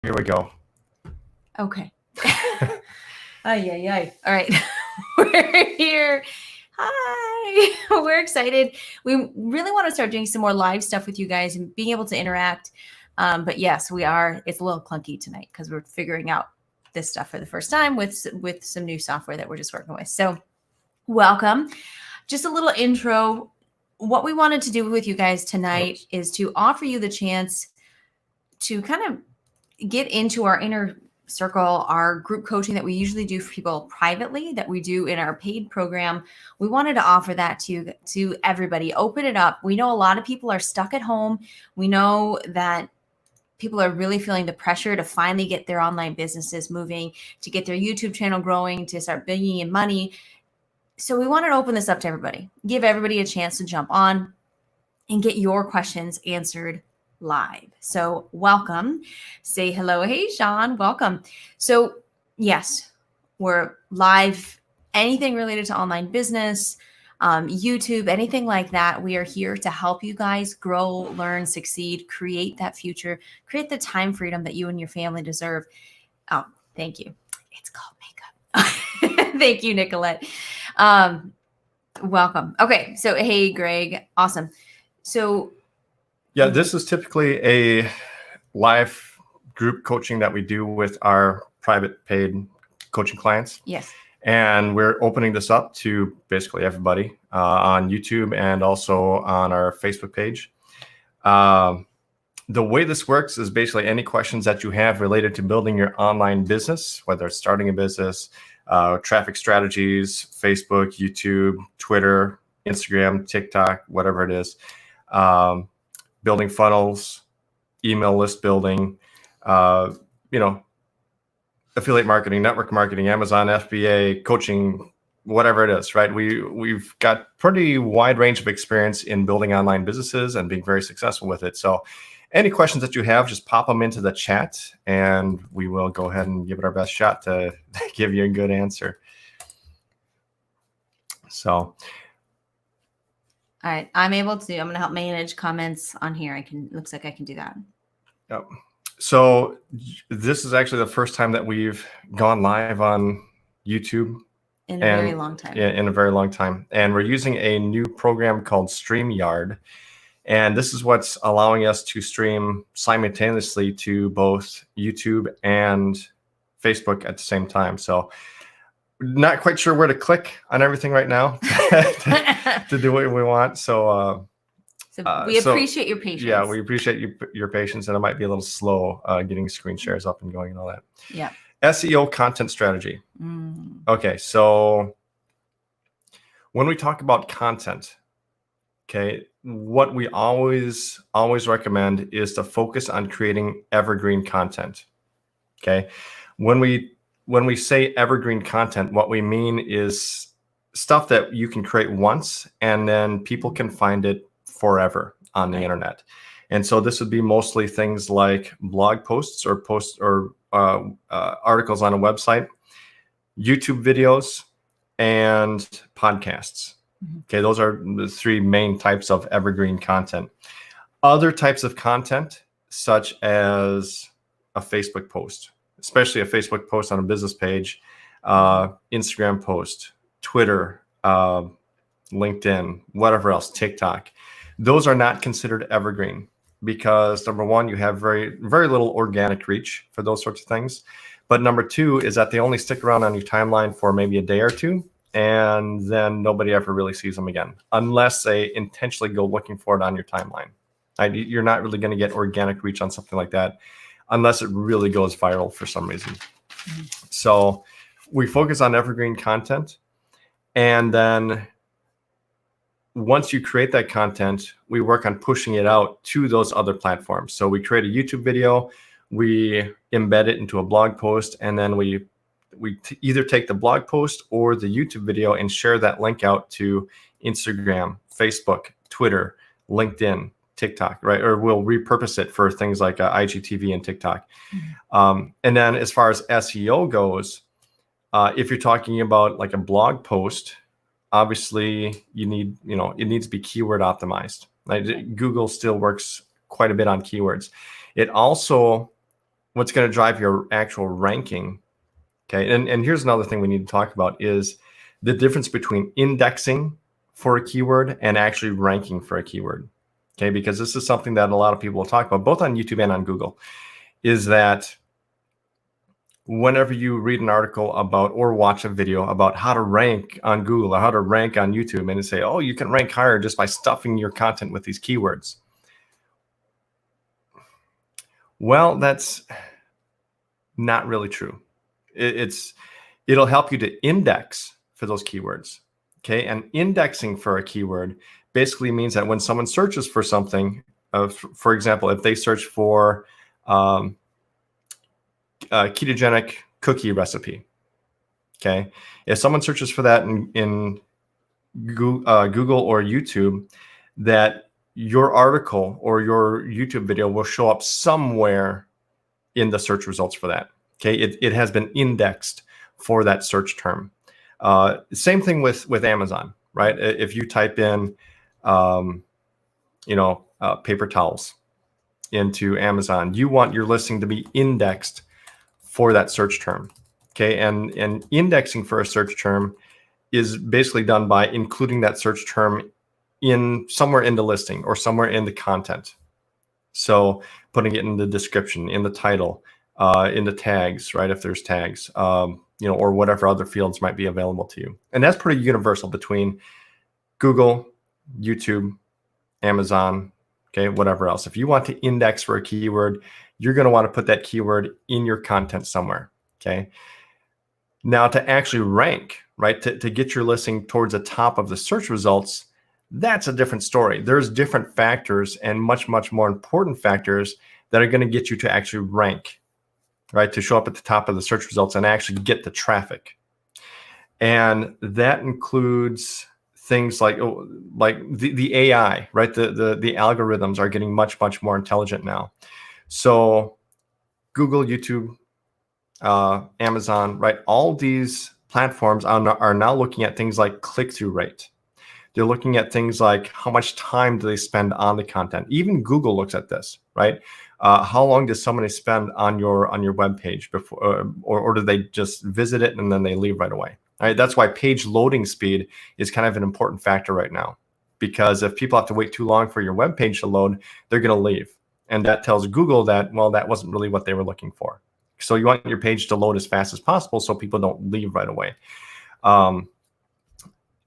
Here we go. Okay. Ay. All right. We're here. Hi. We're excited. We really want to start doing some more live stuff with you guys and being able to interact. But yes, we are. It's a little clunky tonight because we're figuring out this stuff for the first time with some new software that we're just working with. So welcome. Just a little intro. What we wanted to do with you guys tonight is to offer you the chance to kind of get into our inner circle, our group coaching that we usually do for people privately, that we do in our paid program. We wanted to offer that to everybody, open it up. We know a lot of people are stuck at home. We know that people are really feeling the pressure to finally get their online businesses moving, to get their YouTube channel growing, to start bringing in money. So we wanted to open this up to everybody, give everybody a chance to jump on and get your questions answered live. So welcome. Say hello. Hey, Sean, welcome. So yes, we're live. Anything related to online business, YouTube, anything like that. We are here to help you guys grow, learn, succeed, create that future, create the time freedom that you and your family deserve. Oh, thank you. It's called makeup. Thank you, Nicolette. Welcome. Okay. So, hey, Greg. Awesome. So, yeah, this is typically a live group coaching that we do with our private paid coaching clients. Yes. And we're opening this up to basically everybody on YouTube and also on our Facebook page. The way this works is basically any questions that you have related to building your online business, whether it's starting a business, traffic strategies, Facebook, YouTube, Twitter, Instagram, TikTok, whatever it is, building funnels, email list building, affiliate marketing, network marketing, Amazon FBA, coaching, whatever it is, right? We've got pretty wide range of experience in building online businesses and being very successful with it. So any questions that you have, just pop them into the chat and we will go ahead and give it our best shot to give you a good answer. So. All right. I'm going to help manage comments on here. Looks like I can do that. Yep. So this is actually the first time that we've gone live on YouTube. In a very long time. Yeah, in a very long time. And we're using a new program called StreamYard. And this is what's allowing us to stream simultaneously to both YouTube and Facebook at the same time. So not quite sure where to click on everything right now to do what we want. So we appreciate your patience. Yeah, we appreciate your patience, and it might be a little slow getting screen shares up and going and all that. Yeah. SEO content strategy. Okay, so when we talk about content, okay, what we always recommend is to focus on creating evergreen content. Okay, when we say evergreen content, what we mean is stuff that you can create once and then people can find it forever on the internet. And so this would be mostly things like blog posts or articles on a website, YouTube videos, and podcasts. Okay, those are the three main types of evergreen content. Other types of content, such as a Facebook post, especially a Facebook post on a business page, Instagram post, Twitter, LinkedIn, whatever else, TikTok. Those are not considered evergreen because number one, you have very, very little organic reach for those sorts of things. But number two is that they only stick around on your timeline for maybe a day or two, and then nobody ever really sees them again, unless they intentionally go looking for it on your timeline. You're not really going to get organic reach on something like that unless it really goes viral for some reason. So we focus on evergreen content, and then once you create that content, we work on pushing it out to those other platforms. So we create a YouTube video, we embed it into a blog post, and then we either take the blog post or the YouTube video and share that link out to Instagram, Facebook, Twitter, LinkedIn, TikTok, right? Or we'll repurpose it for things like IGTV and TikTok. And then as far as SEO goes, if you're talking about like a blog post, obviously you need, it needs to be keyword optimized. Google still works quite a bit on keywords. It also, what's going to drive your actual ranking. Okay. And here's another thing we need to talk about is the difference between indexing for a keyword and actually ranking for a keyword. Okay. Because this is something that a lot of people will talk about, both on YouTube and on Google, is that whenever you read an article about or watch a video about how to rank on Google or how to rank on YouTube, and they say, oh, you can rank higher just by stuffing your content with these keywords. Well, that's not really true. It'll help you to index for those keywords. Okay. And indexing for a keyword basically means that when someone searches for something, for example, if they search for ketogenic cookie recipe. Okay. If someone searches for that in Google or YouTube, that your article or your YouTube video will show up somewhere in the search results for that. Okay. It has been indexed for that search term. Same thing with Amazon, right? If you type in, paper towels into Amazon, you want your listing to be indexed for that search term. Okay. And indexing for a search term is basically done by including that search term in somewhere in the listing or somewhere in the content. So putting it in the description, in the title, in the tags, right? If there's tags, or whatever other fields might be available to you. And that's pretty universal between Google, YouTube, Amazon, okay, whatever else. If you want to index for a keyword, you're going to want to put that keyword in your content somewhere, okay? Now to actually rank, right, to get your listing towards the top of the search results, that's a different story. There's different factors and much, much more important factors that are going to get you to actually rank, right, to show up at the top of the search results and actually get the traffic. And that includes things like the AI, right? The algorithms are getting much, much more intelligent now. So Google, YouTube, Amazon, right? All these platforms are now looking at things like click-through rate. They're looking at things like how much time do they spend on the content. Even Google looks at this, right? How long does somebody spend on your web page before, or do they just visit it and then they leave right away? All right, that's why page loading speed is kind of an important factor right now, because if people have to wait too long for your web page to load, they're going to leave, and that tells Google that, well, that wasn't really what they were looking for. So you want your page to load as fast as possible so people don't leave right away. On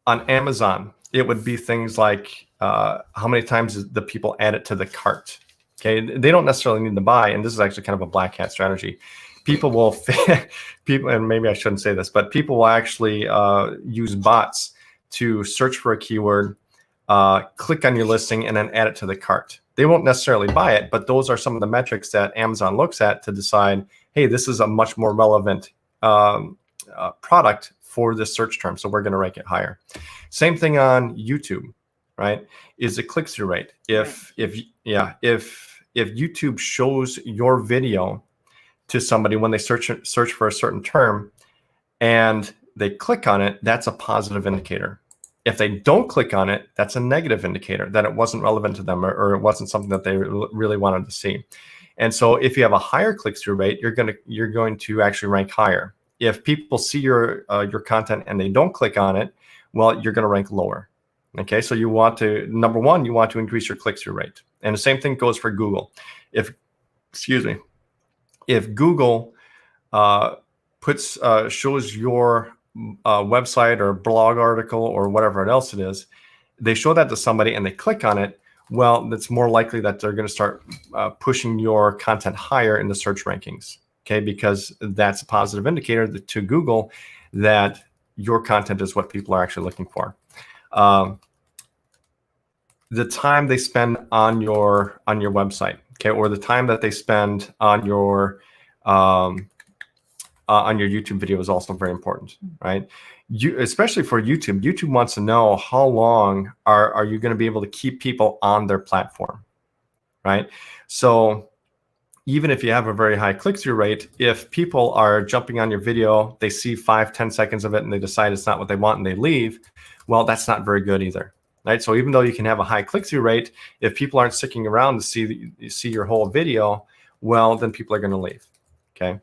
Amazon, it would be things like how many times the people add it to the cart. Okay, they don't necessarily need to buy, and this is actually kind of a black hat strategy. People will, and maybe I shouldn't say this, but people will actually use bots to search for a keyword, click on your listing, and then add it to the cart. They won't necessarily buy it, but those are some of the metrics that Amazon looks at to decide, hey, this is a much more relevant product for this search term, so we're going to rank it higher. Same thing on YouTube, right? Is the click-through rate. If YouTube shows your video to somebody when they search for a certain term and they click on it, that's a positive indicator. If they don't click on it, that's a negative indicator that it wasn't relevant to them, or it wasn't something that they really wanted to see. And so if you have a higher click-through rate, you're going to actually rank higher. If people see your content and they don't click on it, well, you're going to rank lower. Okay, so you want to, number one, you want to increase your click-through rate. And the same thing goes for Google. If Google shows your website or blog article or whatever else it is, they show that to somebody and they click on it, well, it's more likely that they're going to start pushing your content higher in the search rankings, okay? Because that's a positive indicator to Google that your content is what people are actually looking for. The time they spend on your website, okay, or the time that they spend on your YouTube video is also very important, right? Especially for YouTube. YouTube wants to know how long are you going to be able to keep people on their platform, right? So even if you have a very high click-through rate, if people are jumping on your video, they see 5-10 seconds of it and they decide it's not what they want and they leave, well, that's not very good either, right? So even though you can have a high click-through rate, if people aren't sticking around to see your whole video, well, then people are going to leave. Okay.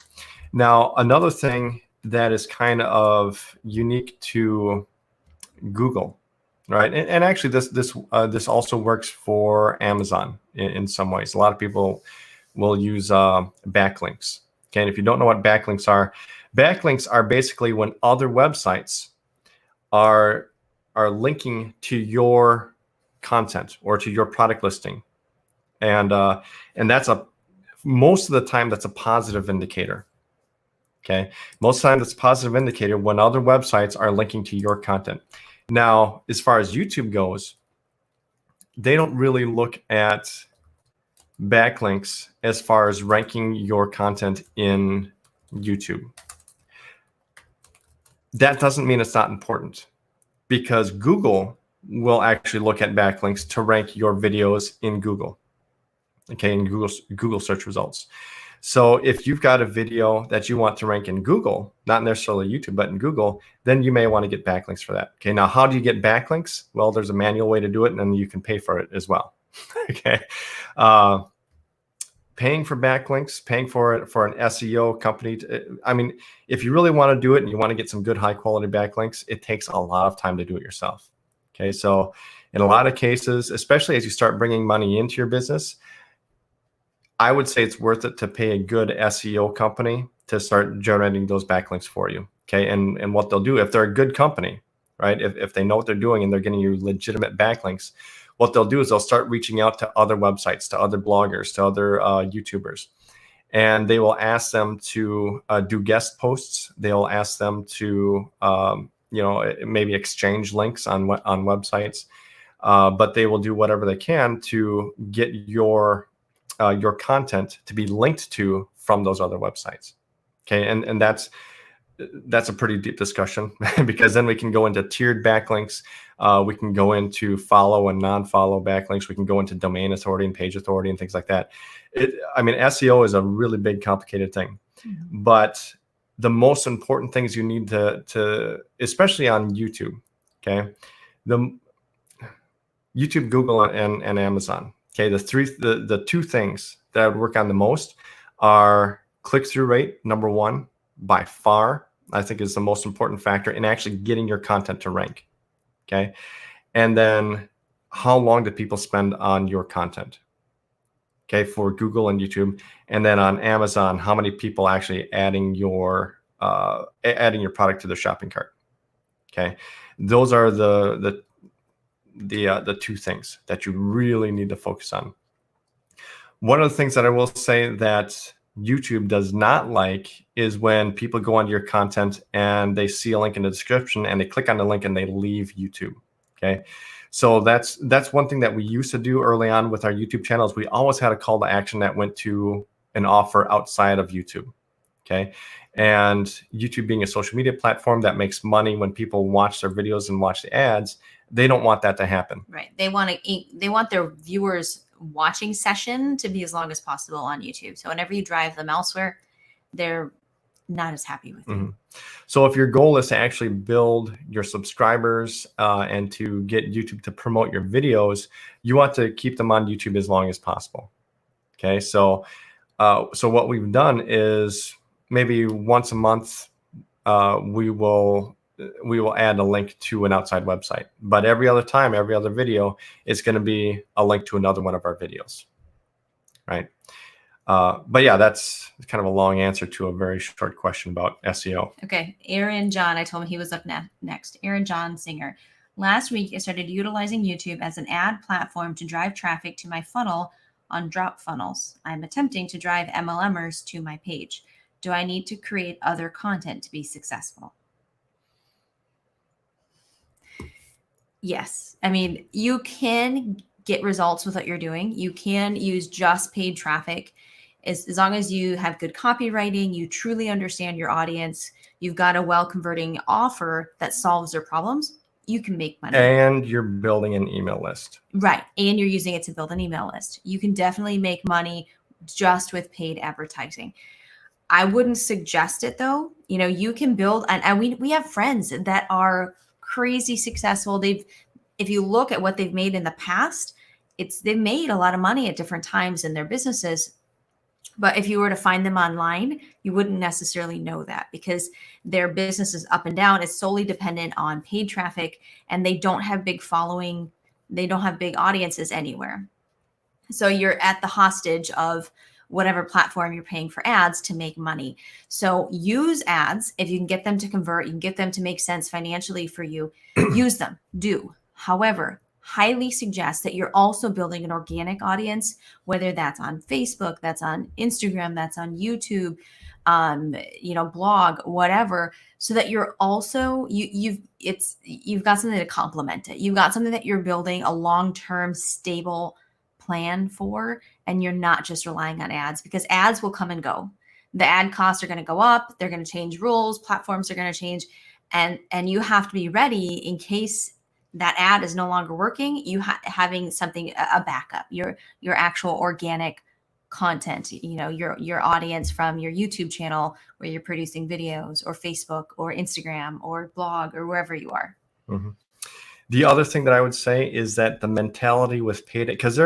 Now, another thing that is kind of unique to Google, right? And actually, this also works for Amazon in some ways. A lot of people will use backlinks. Okay, and if you don't know what backlinks are basically when other websites are linking to your content or to your product listing, and that's most of the time that's a positive indicator. Okay, most of the time that's a positive indicator when other websites are linking to your content. Now, as far as YouTube goes, they don't really look at backlinks as far as ranking your content in YouTube. That doesn't mean it's not important, because Google will actually look at backlinks to rank your videos in Google. Okay, in Google search results. So if you've got a video that you want to rank in Google, not necessarily YouTube, but in Google, then you may want to get backlinks for that. Okay, now how do you get backlinks? Well, there's a manual way to do it, and then you can pay for it as well. Okay, paying for backlinks, paying for it for an SEO company. I mean, if you really want to do it and you want to get some good high quality backlinks, it takes a lot of time to do it yourself. Okay, so in a lot of cases, especially as you start bringing money into your business, I would say it's worth it to pay a good SEO company to start generating those backlinks for you. Okay, and what they'll do, if they're a good company, right? If they know what they're doing and they're getting you legitimate backlinks, what they'll do is they'll start reaching out to other websites, to other bloggers, to other YouTubers, and they will ask them to do guest posts. They'll ask them to maybe exchange links on websites, but they will do whatever they can to get your content to be linked to from those other websites. Okay, and that's a pretty deep discussion because then we can go into tiered backlinks. We can go into follow and non-follow backlinks. We can go into domain authority and page authority and things like that. SEO is a really big, complicated thing. Mm-hmm. But the most important things you need to especially on YouTube, okay, the YouTube, Google, and Amazon. Okay, the two things that I would work on the most are click-through rate, number one, by far, I think is the most important factor in actually getting your content to rank. Okay, and then how long do people spend on your content? Okay, for Google and YouTube, and then on Amazon, how many people actually adding your product to their shopping cart? Okay, those are the two things that you really need to focus on. One of the things that I will say that YouTube does not like is when people go onto your content and they see a link in the description and they click on the link and they leave YouTube. Okay, so that's one thing that we used to do early on with our YouTube channels. We always had a call to action that went to an offer outside of YouTube. Okay, and YouTube being a social media platform that makes money when people watch their videos and watch the ads, they don't want that to happen. Right. They want their viewers' watching session to be as long as possible on YouTube. So whenever you drive them elsewhere, they're not as happy with you. Mm-hmm. So if your goal is to actually build your subscribers and to get YouTube to promote your videos, you want to keep them on YouTube as long as possible. Okay. So what we've done is maybe once a month, we will add a link to an outside website, but every other time, every other video is going to be a link to another one of our videos, right? But yeah, that's kind of a long answer to a very short question about SEO. Okay, Aaron John, I told him he was up next. Aaron John Singer. Last week, I started utilizing YouTube as an ad platform to drive traffic to my funnel on drop funnels. I'm attempting to drive MLMers to my page. Do I need to create other content to be successful? Yes. I mean, you can get results with what you're doing. You can use just paid traffic. As long as you have good copywriting, you truly understand your audience, you've got a well-converting offer that solves their problems, you can make money. And you're building an email list. Right. And you're using it to build an email list. You can definitely make money just with paid advertising. I wouldn't suggest it though. You can build, and we have friends that are crazy successful. If you look at what they've made in the past, they've made a lot of money at different times in their businesses, But if you were to find them online, you wouldn't necessarily know that because their business is up and down. It's solely dependent on paid traffic, and they don't have big following. They don't have big audiences anywhere. So you're at the hostage of whatever platform you're paying for ads to make money. So use ads. If you can get them to convert, you can get them to make sense financially for you, use them, do. However, highly suggest that you're also building an organic audience, whether that's on Facebook, that's on Instagram, that's on YouTube, blog, whatever, so that you're also you've got something to complement it. You've got something that you're building a long-term stable plan for, and you're not just relying on ads, because ads will come and go. The ad costs are going to go up, they're going to change rules, platforms are going to change, and you have to be ready in case that ad is no longer working. You having something, a backup, your actual organic content, your audience from your YouTube channel where you're producing videos, or Facebook or Instagram or blog or wherever you are. Mm-hmm. The other thing that I would say is that the mentality with paid, because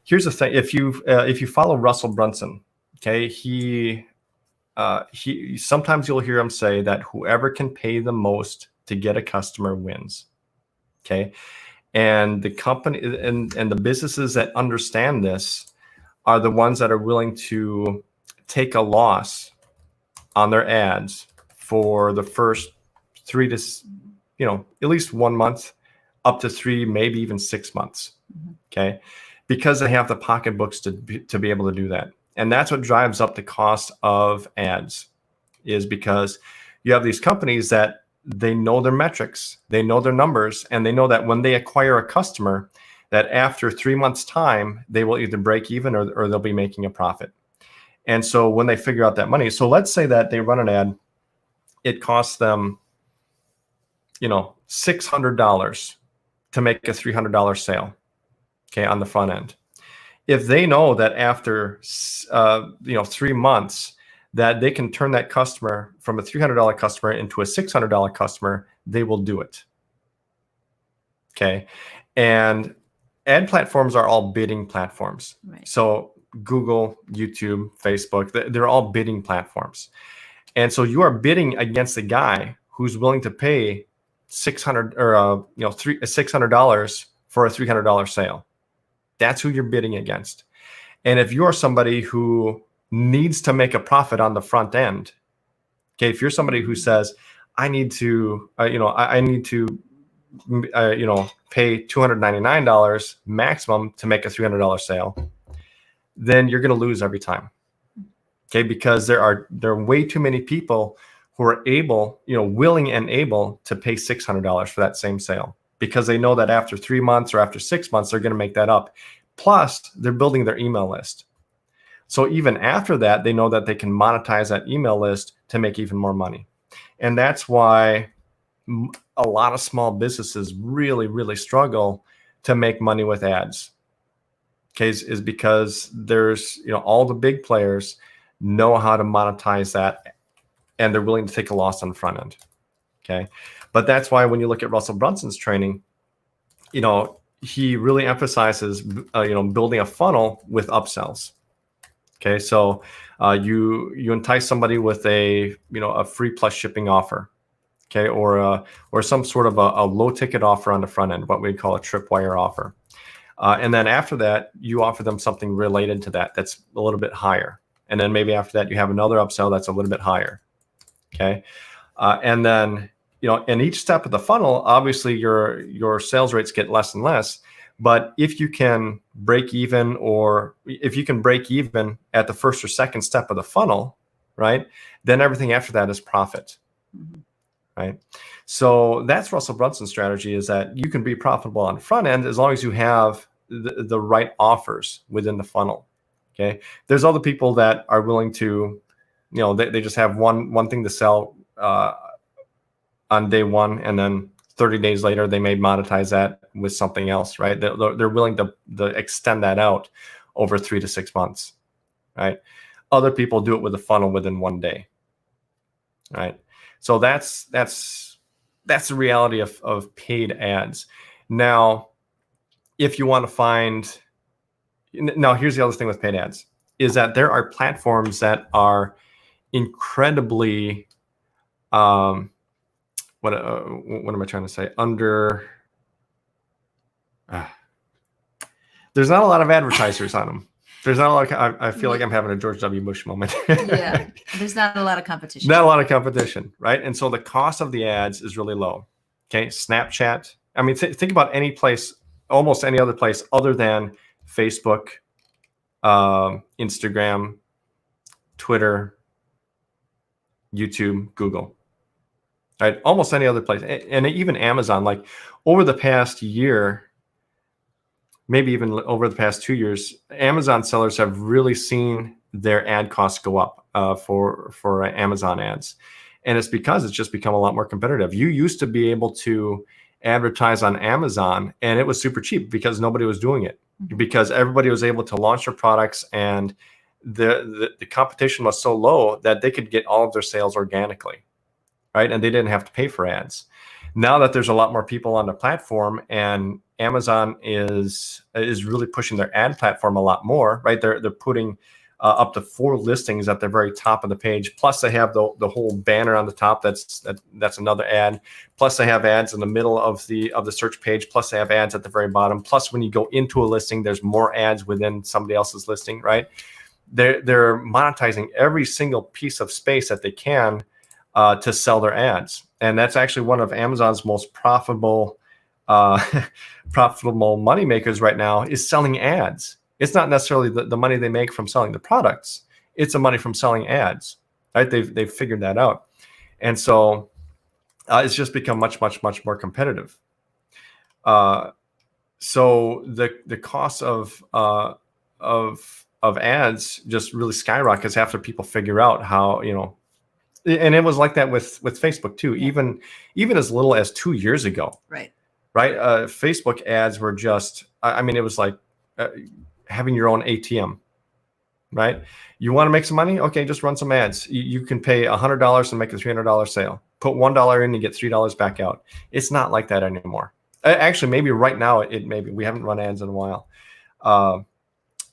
here's the thing: if you follow Russell Brunson, okay, he sometimes you'll hear him say that whoever can pay the most to get a customer wins. Okay, and the company and the businesses that understand this are the ones that are willing to take a loss on their ads for the first 3 to at least 1 month, up to 3, maybe even 6 months. Mm-hmm. Okay, because they have the pocketbooks to be able to do that. And that's what drives up the cost of ads, is because you have these companies that they know their metrics, they know their numbers, and they know that when they acquire a customer, that after 3 months' time, they will either break even or they'll be making a profit. And so when they figure out that money, so let's say that they run an ad, it costs them, $600 to make a $300 sale, okay, on the front end. If they know that after 3 months that they can turn that customer from a $300 customer into a $600 customer, they will do it. Okay, and ad platforms are all bidding platforms. Right. So Google, YouTube, Facebook, they're all bidding platforms, and so you are bidding against a guy who's willing to pay $600 or $600 for a $300 sale. That's who you're bidding against. And if you're somebody who needs to make a profit on the front end, okay, if you're somebody who says, I need to, I need to, pay $299 maximum to make a $300 sale, then you're going to lose every time. Okay, because there are way too many people who are able, willing and able to pay $600 for that same sale, because they know that after 3 months or after 6 months, they're going to make that up. Plus, they're building their email list. So even after that, they know that they can monetize that email list to make even more money. And that's why a lot of small businesses really, really struggle to make money with ads. Okay, is because there's, all the big players know how to monetize that, and they're willing to take a loss on the front end. Okay, but that's why when you look at Russell Brunson's training, he really emphasizes, building a funnel with upsells. Okay, so you entice somebody with a free plus shipping offer, okay, or some sort of a low ticket offer on the front end, what we'd call a tripwire offer, and then after that you offer them something related to that that's a little bit higher, and then maybe after that you have another upsell that's a little bit higher. Okay, and then in each step of the funnel, obviously your sales rates get less and less. But if you can break even, or if you can break even at the first or second step of the funnel, right, then everything after that is profit. Mm-hmm. Right. So that's Russell Brunson's strategy, is that you can be profitable on the front end as long as you have the right offers within the funnel. Okay. There's other people that are willing to, they just have one thing to sell on day one, and then 30 days later, they may monetize that with something else, right? They're willing to extend that out over 3 to 6 months, right? Other people do it with a funnel within 1 day, right? So that's the reality of paid ads. Now, if you want to find, now here's the other thing with paid ads. is that there are platforms that are incredibly, what am I trying to say? There's not a lot of advertisers on them. There's not a lot of, I feel like I'm having a George W. Bush moment. Yeah, there's not a lot of competition. Not a lot of competition, right? And so the cost of the ads is really low. Okay, Snapchat. I mean, think about any place, almost any other place other than Facebook, Instagram, Twitter, YouTube, Google. Right, almost any other place, and even Amazon. Like over the past year, maybe even over the past 2 years, Amazon sellers have really seen their ad costs go up for Amazon ads. And it's because it's just become a lot more competitive. You used to be able to advertise on Amazon and it was super cheap because nobody was doing it, because everybody was able to launch their products, and the competition was so low that they could get all of their sales organically, right? And they didn't have to pay for ads. Now that there's a lot more people on the platform, and Amazon is really pushing their ad platform a lot more, right? They're putting up to 4 listings at the very top of the page. Plus, they have the whole banner on the top. That's another ad. Plus, they have ads in the middle of the search page. Plus, they have ads at the very bottom. Plus, when you go into a listing, there's more ads within somebody else's listing, right? They're monetizing every single piece of space that they can to sell their ads. And that's actually one of Amazon's most profitable money makers right now, is selling ads. It's not necessarily the money they make from selling the products. It's the money from selling ads, right? They've figured that out. And so it's just become much more competitive. So the cost of ads just really skyrockets after people figure out how, and it was like that with Facebook too. Yeah. Even as little as 2 years ago. Right. Facebook ads were just, I mean, it was like having your own ATM, right? You want to make some money? Okay, just run some ads. You can pay $100 and make a $300 sale. Put $1 in and get $3 back out. It's not like that anymore. Actually, maybe right now we haven't run ads in a while.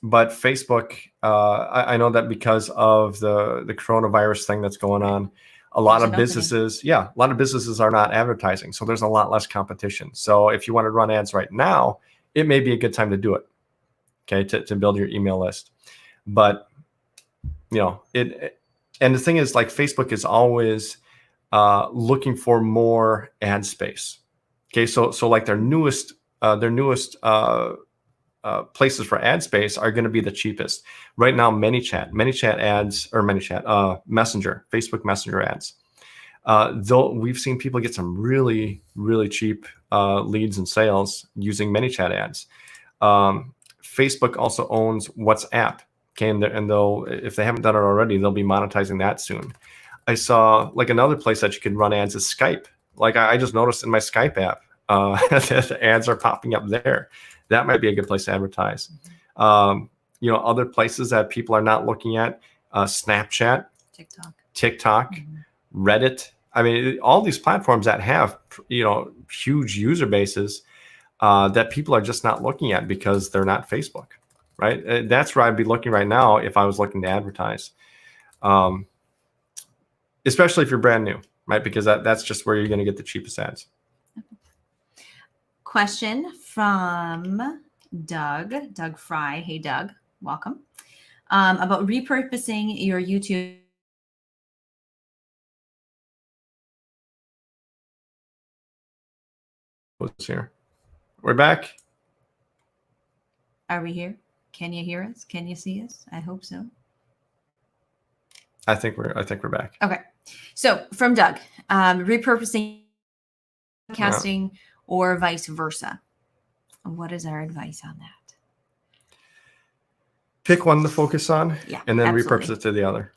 But Facebook, I know that because of the coronavirus thing that's going on, a lot of businesses are not advertising. So there's a lot less competition. So if you want to run ads right now, it may be a good time to do it. Okay, to build your email list. But and the thing is, like, Facebook is always looking for more ad space. Okay, so like their newest places for ad space are going to be the cheapest. Right now, ManyChat ads, or Messenger, Facebook Messenger ads. We've seen people get some really, really cheap leads and sales using ManyChat ads. Facebook also owns WhatsApp. Okay, and they'll, if they haven't done it already, they'll be monetizing that soon. I saw, like, another place that you can run ads is Skype. Like, I just noticed in my Skype app, that ads are popping up there. That might be a good place to advertise. Other places that people are not looking at, Snapchat, TikTok, Reddit. I mean, all these platforms that have, huge user bases that people are just not looking at because they're not Facebook, right? That's where I'd be looking right now if I was looking to advertise, especially if you're brand new, right? Because that's just where you're going to get the cheapest ads. Question from Doug Fry. Hey, Doug, welcome. About repurposing your YouTube. What's here? We're back. Are we here? Can you hear us? Can you see us? I hope so. I think we're back. Okay. So from Doug, repurposing casting or vice versa. What is our advice on that? Pick one to focus on, and then absolutely. repurpose it to the other.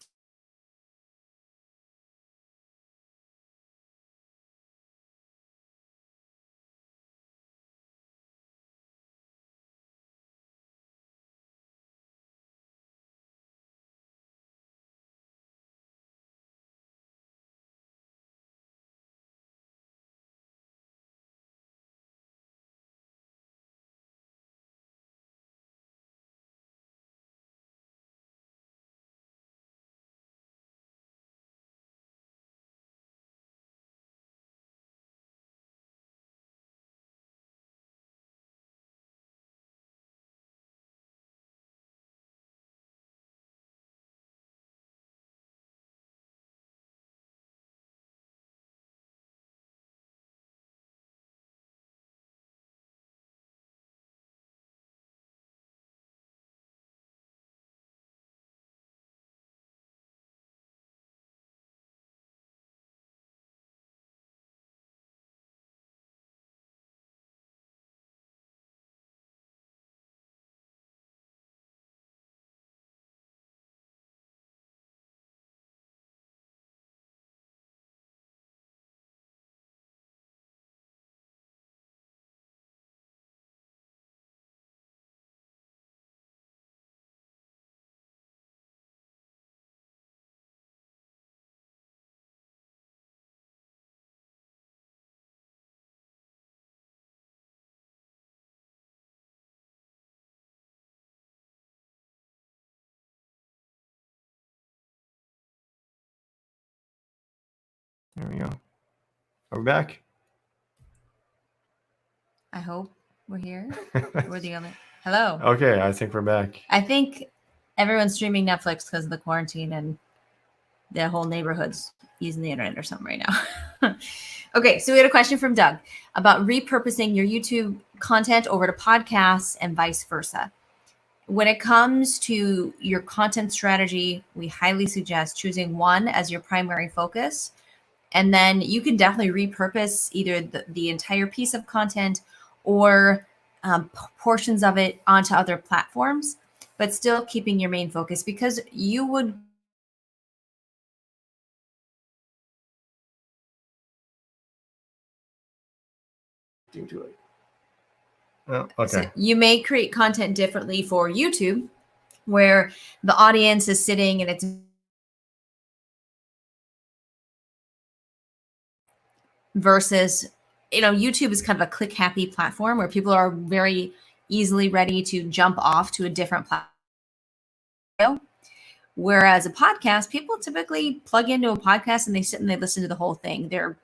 There we go. Are we back? I hope we're here. We're the other. Hello. Okay, I think we're back. I think everyone's streaming Netflix because of the quarantine and the whole neighborhood's using the internet or something right now. Okay, so we had a question from Doug about repurposing your YouTube content over to podcasts and vice versa. When it comes to your content strategy, we highly suggest choosing one as your primary focus. And then you can definitely repurpose either the entire piece of content or portions of it onto other platforms, but still keeping your main focus, because you would To it. Oh, okay. So you may create content differently for YouTube, where the audience is sitting and it's versus, YouTube is kind of a click happy platform where people are very easily ready to jump off to a different platform. Whereas a podcast, people typically plug into a podcast and they sit and they listen to the whole thing. They're,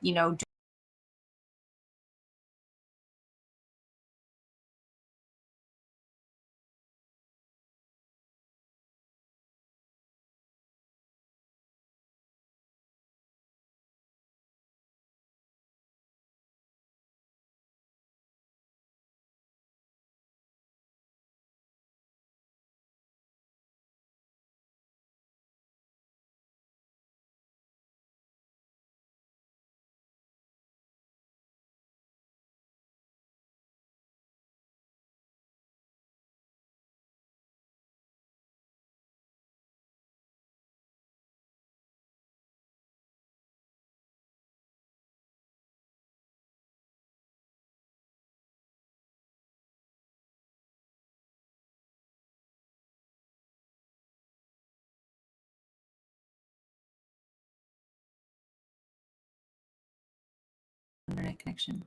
internet connection.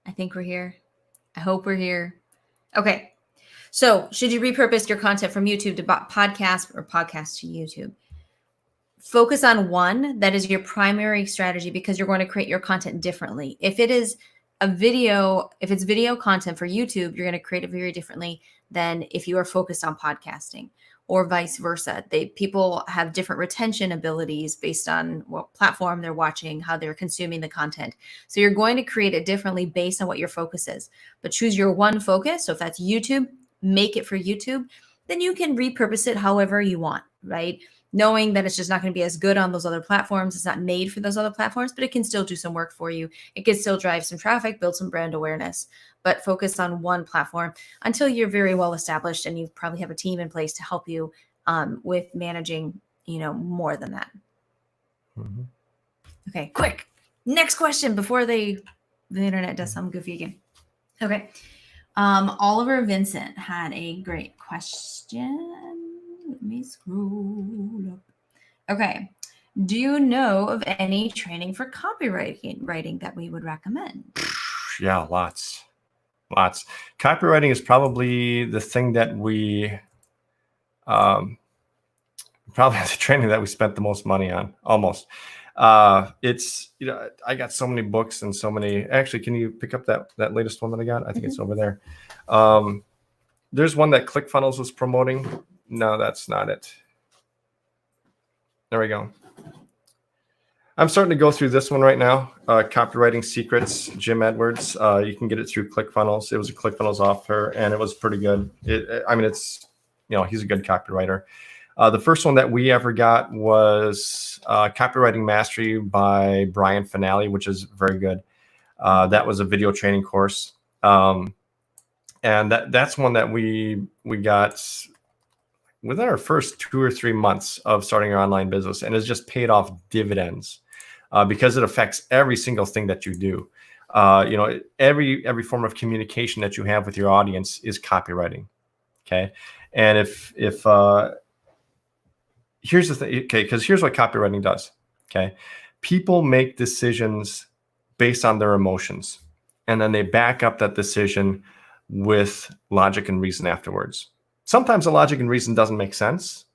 I think we're here. I hope we're here. Okay. So should you repurpose your content from YouTube to podcast or podcast to YouTube? Focus on one that is your primary strategy, because you're going to create your content differently. If it is if it's video content for YouTube, you're going to create it very differently than if you are focused on podcasting, or vice versa. People have different retention abilities based on what platform they're watching, how they're consuming the content. So you're going to create it differently based on what your focus is. But choose your one focus. So if that's YouTube, make it for YouTube. Then you can repurpose it however you want, right? Knowing that it's just not going to be as good on those other platforms. It's not made for those other platforms, but it can still do some work for you. It can still drive some traffic, build some brand awareness, but focus on one platform until you're very well established and you probably have a team in place to help you with managing, more than that. Mm-hmm. Okay, quick. Next question before the internet does something goofy again. Okay. Oliver Vincent had a great question. Let me scroll up. Okay. Do you know of any training for copywriting that we would recommend? Yeah, lots. Copywriting is probably the thing that we, probably the training that we spent the most money on, almost. It's, I got so many books and so many. Actually, can you pick up that latest one that I got? I think it's over there. There's one that ClickFunnels was promoting. No, that's not it. There we go. I'm starting to go through this one right now. Copywriting Secrets, Jim Edwards. You can get it through ClickFunnels. It was a ClickFunnels offer, and it was pretty good. It's, he's a good copywriter. The first one that we ever got was Copywriting Mastery by Brian Finale, which is very good. That was a video training course. And that's one that we got within our first 2 or 3 months of starting our online business, and it's just paid off dividends because it affects every single thing that you do. Every form of communication that you have with your audience is copywriting. Okay. And if here's the thing, okay, because here's what copywriting does. Okay. People make decisions based on their emotions, and then they back up that decision with logic and reason afterwards. Sometimes the logic and reason doesn't make sense,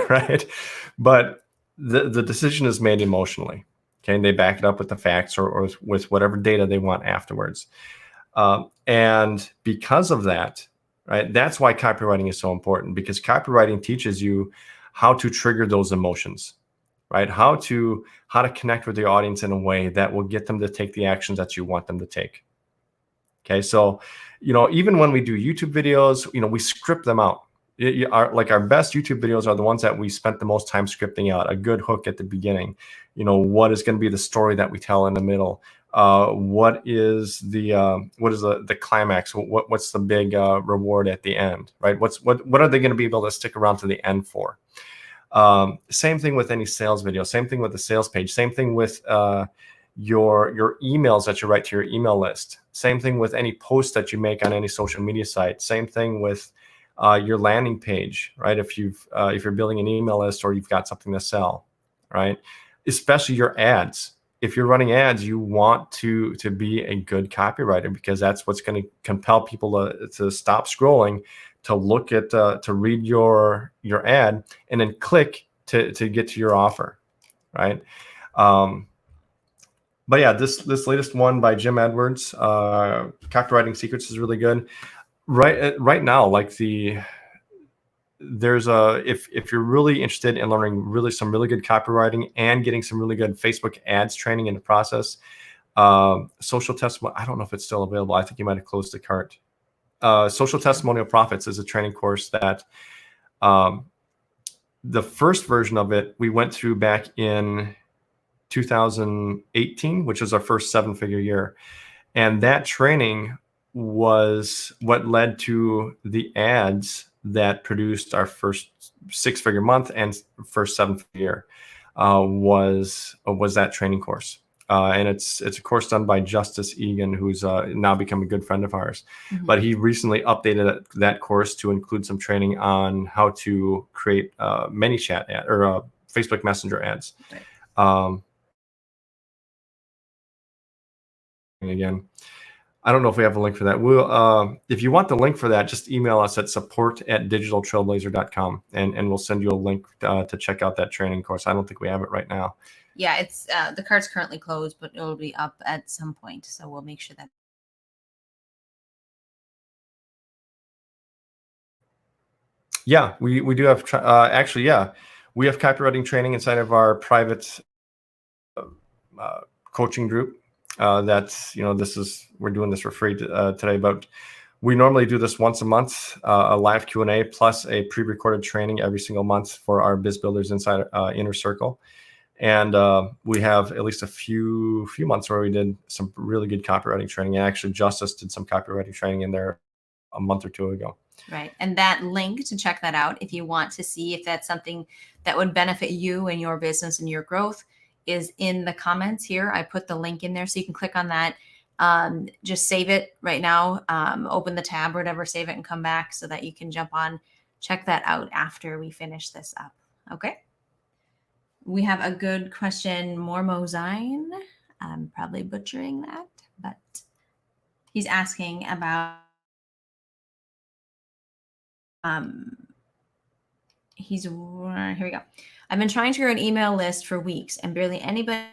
right? But the decision is made emotionally. Okay, and they back it up with the facts or with whatever data they want afterwards. And because of that, right, that's why copywriting is so important, because copywriting teaches you how to trigger those emotions, right? How to connect with your audience in a way that will get them to take the actions that you want them to take. Okay, so even when we do YouTube videos, we script them out. Our best YouTube videos are the ones that we spent the most time scripting out. A good hook at the beginning. What is going to be the story that we tell in the middle? What is the climax? What's the big reward at the end? Right? What are they going to be able to stick around to the end for? Same thing with any sales video. Same thing with the sales page. Same thing with your emails that you write to your email list. Same thing with any posts that you make on any social media site. Same thing with your landing page, right? If you're building an email list or you've got something to sell, right? Especially your ads. If you're running ads, you want to be a good copywriter, because that's what's going to compel people to stop scrolling, to look at to read your ad, and then click to get to your offer, right? But yeah, this latest one by Jim Edwards, Copywriting Secrets, is really good. Right now, there's if you're really interested in learning some really good copywriting and getting some really good Facebook ads training in the process, Social Testimony, I don't know if it's still available. I think you might have closed the cart. Social Testimonial Profits is a training course that the first version of it we went through back in 2018, which was our first 7-figure year. And that training was what led to the ads that produced our first 6-figure month and first 7-figure year, was that training course. And it's a course done by Justice Egan, who's now become a good friend of ours. Mm-hmm. But he recently updated that course to include some training on how to create ManyChat ad or Facebook Messenger ads. Right. Again, I don't know if we have a link for that. We'll, if you want the link for that, just email us at support@digitaltrailblazer.com, and we'll send you a link to check out that training course. I don't think we have it right now. Yeah, it's the cart's currently closed, but it'll be up at some point. So we'll make sure that. Yeah, we do have actually, yeah, we have copywriting training inside of our private coaching group. That's we're doing this for free today, but we normally do this once a month, a live Q&A plus a pre-recorded training every single month for our biz builders inside Inner Circle. And we have at least a few months where we did some really good copywriting training. And actually, Justice did some copywriting training in there a month or two ago. Right. And that link to check that out, if you want to see if that's something that would benefit you and your business and your growth, is in the comments here. I put the link in there so you can click on that. Just save it right now. Open the tab or whatever, save it and come back so that you can jump on, check that out after we finish this up. Okay. We have a good question, Mormozine. I'm probably butchering that, but he's asking about here we go. I've been trying to grow an email list for weeks and barely anybody.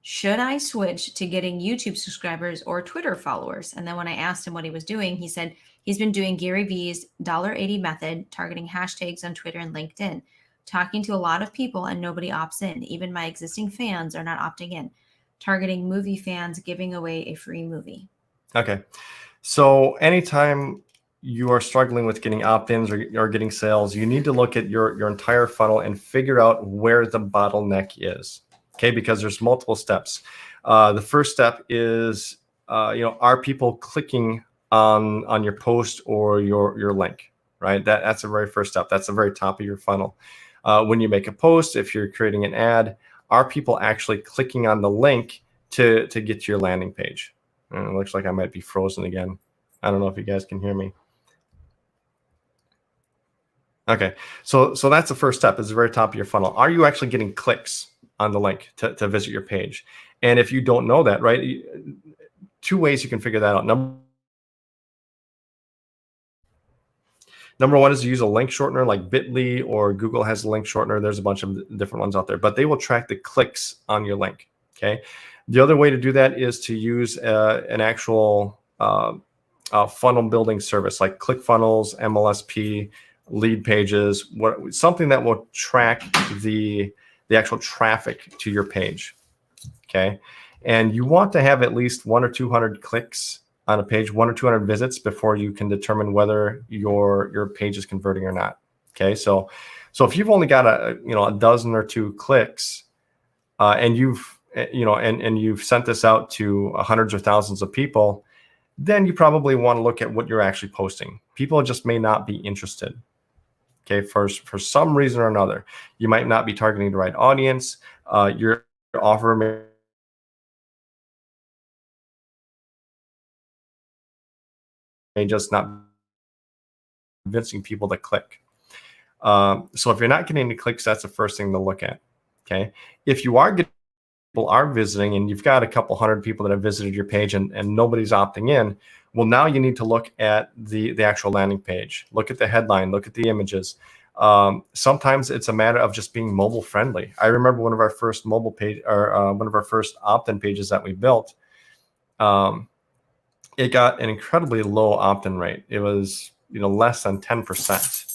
Should I switch to getting YouTube subscribers or Twitter followers? And then when I asked him what he was doing, he said he's been doing Gary Vee's $80 method, targeting hashtags on Twitter and LinkedIn, talking to a lot of people and nobody opts in. Even my existing fans are not opting in. Targeting movie fans, giving away a free movie. Okay. So anytime you are struggling with getting opt-ins or getting sales, you need to look at your entire funnel and figure out where the bottleneck is. Okay, because there's multiple steps. The first step is, are people clicking on your post or your link, right? That's the very first step. That's the very top of your funnel. When you make a post, if you're creating an ad, are people actually clicking on the link to get to your landing page? And it looks like I might be frozen again. I don't know if you guys can hear me. Okay, so that's the first step, is the very top of your funnel. Are you actually getting clicks on the link to visit your page? And if you don't know that, right, 2 ways you can figure that out. Number one is to use a link shortener like Bitly, or Google has a link shortener. There's a bunch of different ones out there, but they will track the clicks on your link. Okay. The other way to do that is to use an actual funnel building service like ClickFunnels, MLSP, Lead Pages, something that will track the actual traffic to your page. Okay. And you want to have at least 100 or 200 clicks on a page, 100 or 200 visits before you can determine whether your page is converting or not. Okay. So if you've only got a dozen or two clicks, and you've sent this out to hundreds or thousands of people, then you probably want to look at what you're actually posting. People just may not be interested. Okay, for some reason or another, you might not be targeting the right audience. Your offer may just not convincing people to click. So if you're not getting any clicks, that's the first thing to look at. Okay, if you are getting people are visiting and you've got a couple hundred people that have visited your page and nobody's opting in, well, now you need to look at the actual landing page. Look at the headline, look at the images. Sometimes it's a matter of just being mobile friendly. I remember one of our first mobile page, or one of our first opt-in pages that we built. It got an incredibly low opt-in rate. It was less than 10%.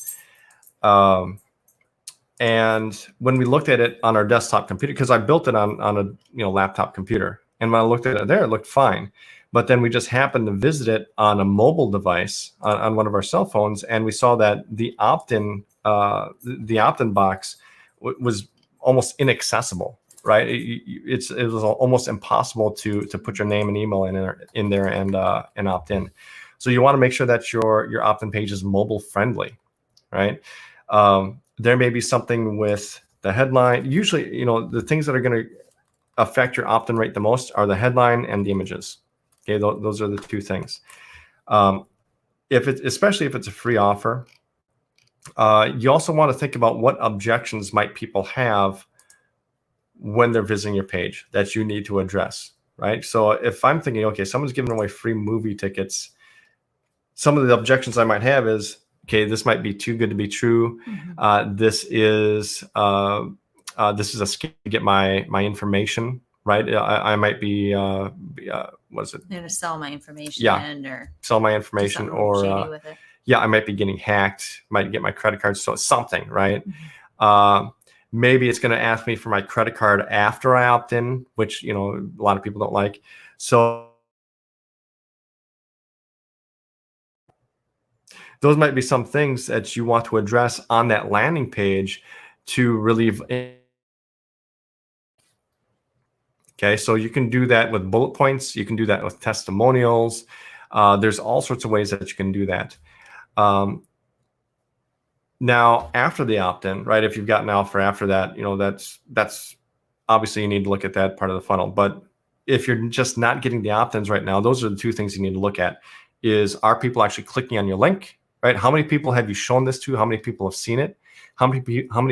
And when we looked at it on our desktop computer, because I built it on a laptop computer, and when I looked at it there, it looked fine. But then we just happened to visit it on a mobile device on one of our cell phones, and we saw that the opt-in box was almost inaccessible. Right? It was almost impossible to put your name and email in there and opt in. So you want to make sure that your opt-in page is mobile friendly, right? There may be something with the headline. Usually, the things that are going to affect your opt-in rate the most are the headline and the images. Okay, those are the two things. Especially if it's a free offer, you also want to think about what objections might people have when they're visiting your page that you need to address, right? So if I'm thinking, okay, someone's giving away free movie tickets, some of the objections I might have is, okay, this might be too good to be true. Mm-hmm. This is a scam to get my information, right? I might be what is it? I'm gonna sell my information. Yeah, or sell my information, or with it. Yeah, I might be getting hacked. Might get my credit card, so it's something, right? Mm-hmm. Maybe it's going to ask me for my credit card after I opt in, which a lot of people don't like. So those might be some things that you want to address on that landing page to relieve. Okay, so you can do that with bullet points. You can do that with testimonials. There's all sorts of ways that you can do that. Now, after the opt-in, right? If you've got an offer after that, that's obviously you need to look at that part of the funnel. But if you're just not getting the opt-ins right now, those are the two things you need to look at: are people actually clicking on your link, right? How many people have you shown this to? How many people have seen it? How many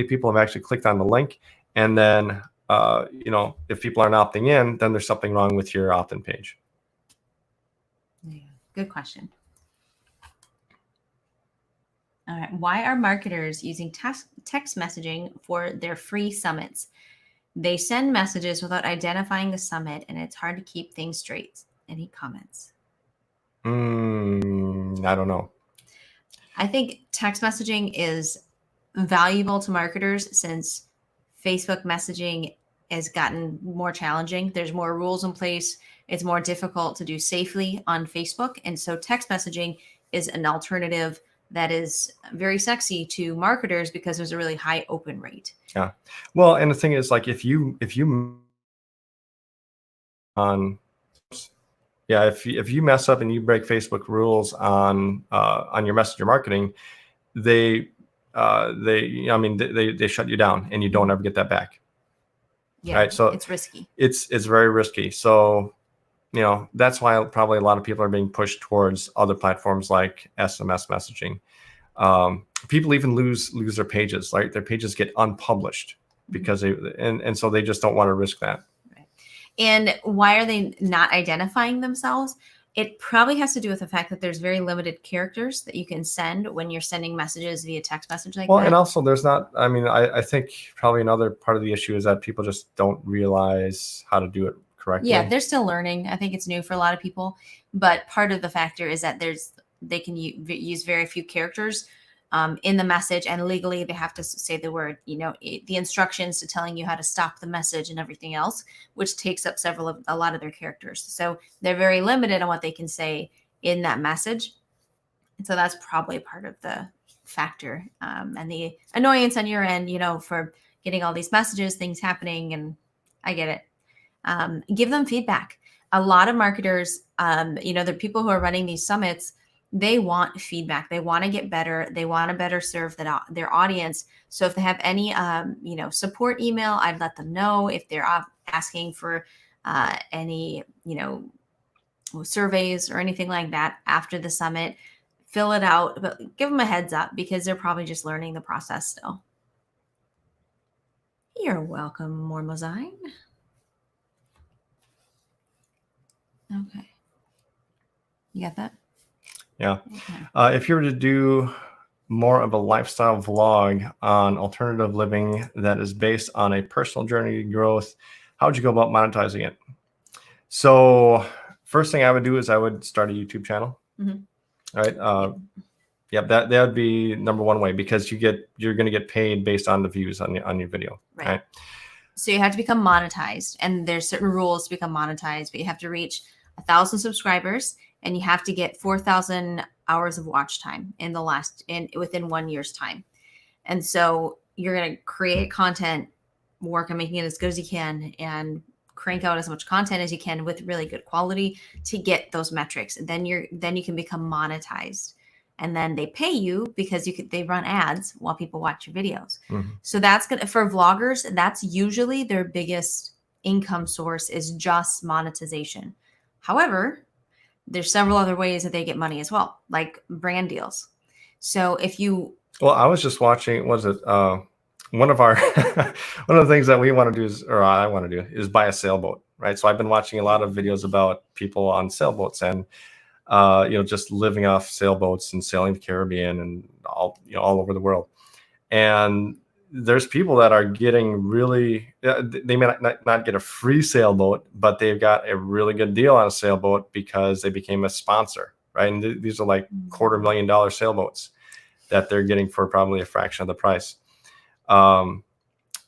people have actually clicked on the link? And then, if people aren't opting in, then there's something wrong with your opt-in page. Yeah, good question. All right. Why are marketers using text messaging for their free summits? They send messages without identifying the summit, and it's hard to keep things straight. Any comments? I don't know. I think text messaging is valuable to marketers since Facebook messaging has gotten more challenging. There's more rules in place. It's more difficult to do safely on Facebook. And so text messaging is an alternative that is very sexy to marketers because there's a really high open rate. Yeah. Well, and the thing is, like, if you mess up and you break Facebook rules on your messenger marketing, they shut you down and you don't ever get that back. Yeah. Right. So it's risky. It's very risky. So, that's why probably a lot of people are being pushed towards other platforms like SMS messaging. People even lose their pages, right? Their pages get unpublished because and so they just don't want to risk that. Right. And why are they not identifying themselves? It probably has to do with the fact that there's very limited characters that you can send when you're sending messages via text message like Well, that. and also there's not, I mean, I think probably another part of the issue is that people just don't realize how to do it correctly. Yeah, they're still learning. I think it's new for a lot of people, but part of the factor is that they can use very few characters in the message, and legally they have to say the word, the instructions to telling you how to stop the message and everything else, which takes up a lot of their characters. So they're very limited on what they can say in that message. And so that's probably part of the factor and the annoyance on your end, for getting all these messages, things happening. And I get it. Give them feedback. A lot of marketers, the people who are running these summits, they want feedback. They want to get better. They want to better serve their audience. So if they have any, support email, I'd let them know. If they're asking for any, surveys or anything like that after the summit, fill it out, but give them a heads up because they're probably just learning the process still. You're welcome, Mormozine. Okay. You got that? Yeah. Okay. If you were to do more of a lifestyle vlog on alternative living that is based on a personal journey to growth, how would you go about monetizing it? So first thing I would do is I would start a YouTube channel. Mm-hmm. Right. That would be number one way, because you're going to get paid based on the views on your video. Right. So you have to become monetized, and there's certain rules to become monetized, but you have to reach 1,000 subscribers and you have to get 4,000 hours of watch time within 1 year's time. And so you're going to create content, work on making it as good as you can, and crank out as much content as you can with really good quality to get those metrics. And then you can become monetized. And then they pay you because they run ads while people watch your videos. Mm-hmm. So that's for vloggers, that's usually their biggest income source is just monetization. However, there's several other ways that they get money as well, like brand deals. So I was just watching, one of our, one of the things that we want to do I want to do is buy a sailboat, right? So I've been watching a lot of videos about people on sailboats and, just living off sailboats and sailing the Caribbean and all over the world. And there's people that are getting they may not get a free sailboat, but they've got a really good deal on a sailboat because they became a sponsor, right? And these are like $250,000 sailboats that they're getting for probably a fraction of the price. But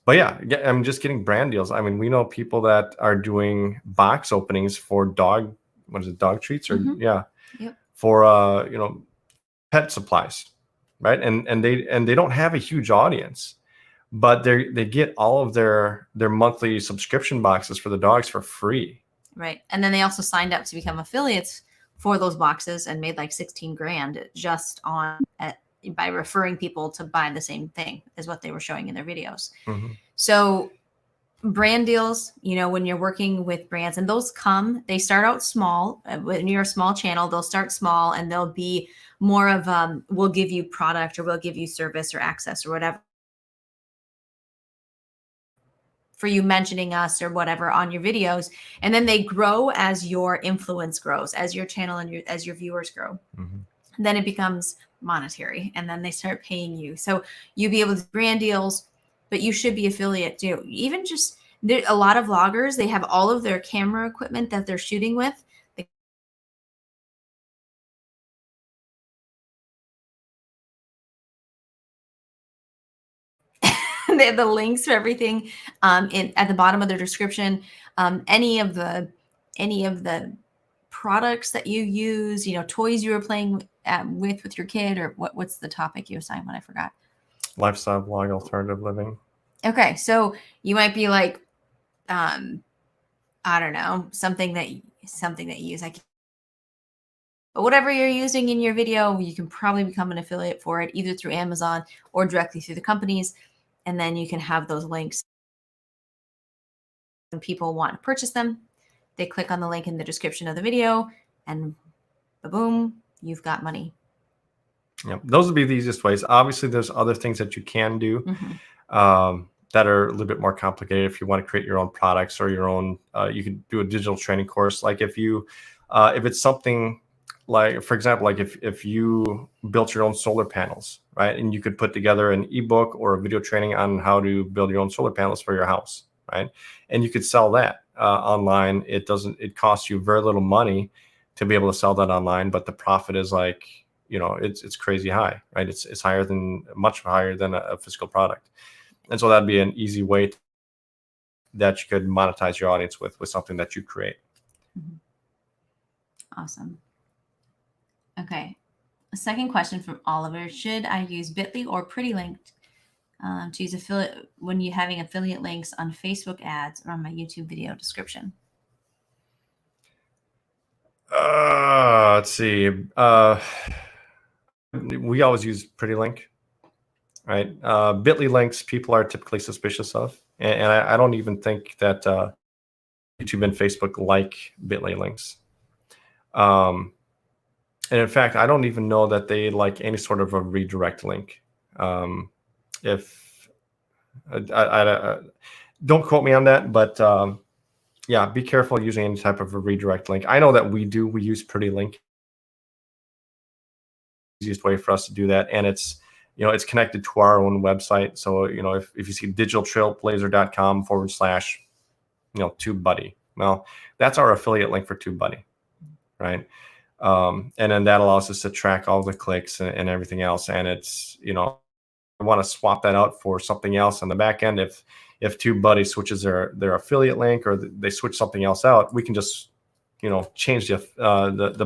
yeah, I'm just getting brand deals. I mean, we know people that are doing box openings for dog treats or mm-hmm. Yep. For pet supplies, right? And they don't have a huge audience, but they get all of their monthly subscription boxes for the dogs for free. Right. And then they also signed up to become affiliates for those boxes and made like 16 grand just by referring people to buy the same thing as what they were showing in their videos. Mm-hmm. So brand deals, when you're working with brands, and they start out small. When you're a small channel, they'll start small and they'll be more of, we'll give you product or we'll give you service or access or whatever for you mentioning us or whatever on your videos. And then they grow as your influence grows, as your channel and as your viewers grow. Mm-hmm. Then it becomes monetary and then they start paying you. So you'll be able to brand deals, but you should be affiliate too. Even just a lot of vloggers, they have all of their camera equipment that they're shooting with. They have the links for everything at the bottom of their description. Any of the products that you use, toys you were playing with your kid, or what's the topic you assigned when I forgot? Lifestyle vlog, alternative living. Okay, so you might be like, I don't know, something that you use. But whatever you're using in your video, you can probably become an affiliate for it, either through Amazon or directly through the companies. And then you can have those links. When people want to purchase them, they click on the link in the description of the video and boom, you've got money. Yeah, those would be the easiest ways. Obviously, there's other things that you can do that are a little bit more complicated. If you want to create your own products or your own, you could do a digital training course. Like if you If it's something like, for example, like if you built your own solar panels, right, and you could put together an ebook or a video training on how to build your own solar panels for your house, right, and you could sell that online. It costs you very little money to be able to sell that online, but the profit is like, it's crazy high, right? It's much higher than a physical product. And so that'd be an easy way that you could monetize your audience with something that you create. Awesome. Okay. A second question from Oliver: should I use Bitly or Pretty Linked to use affiliate when you're having affiliate links on Facebook ads or on my YouTube video description? Let's see. We always use Pretty Link, right? Bitly links people are typically suspicious of, and I don't even think that YouTube and Facebook like Bitly links. And in fact, I don't even know that they like any sort of a redirect link. If I don't quote me on that, but yeah, be careful using any type of a redirect link. I know that we use Pretty Link. Easiest way for us to do that, and it's connected to our own website. So if you see digitaltrailblazer.com / TubeBuddy, well, that's our affiliate link for TubeBuddy, right? And then that allows us to track all the clicks and everything else. And it's, I want to swap that out for something else on the back end. If TubeBuddy switches their affiliate link, or they switch something else out, we can just, change the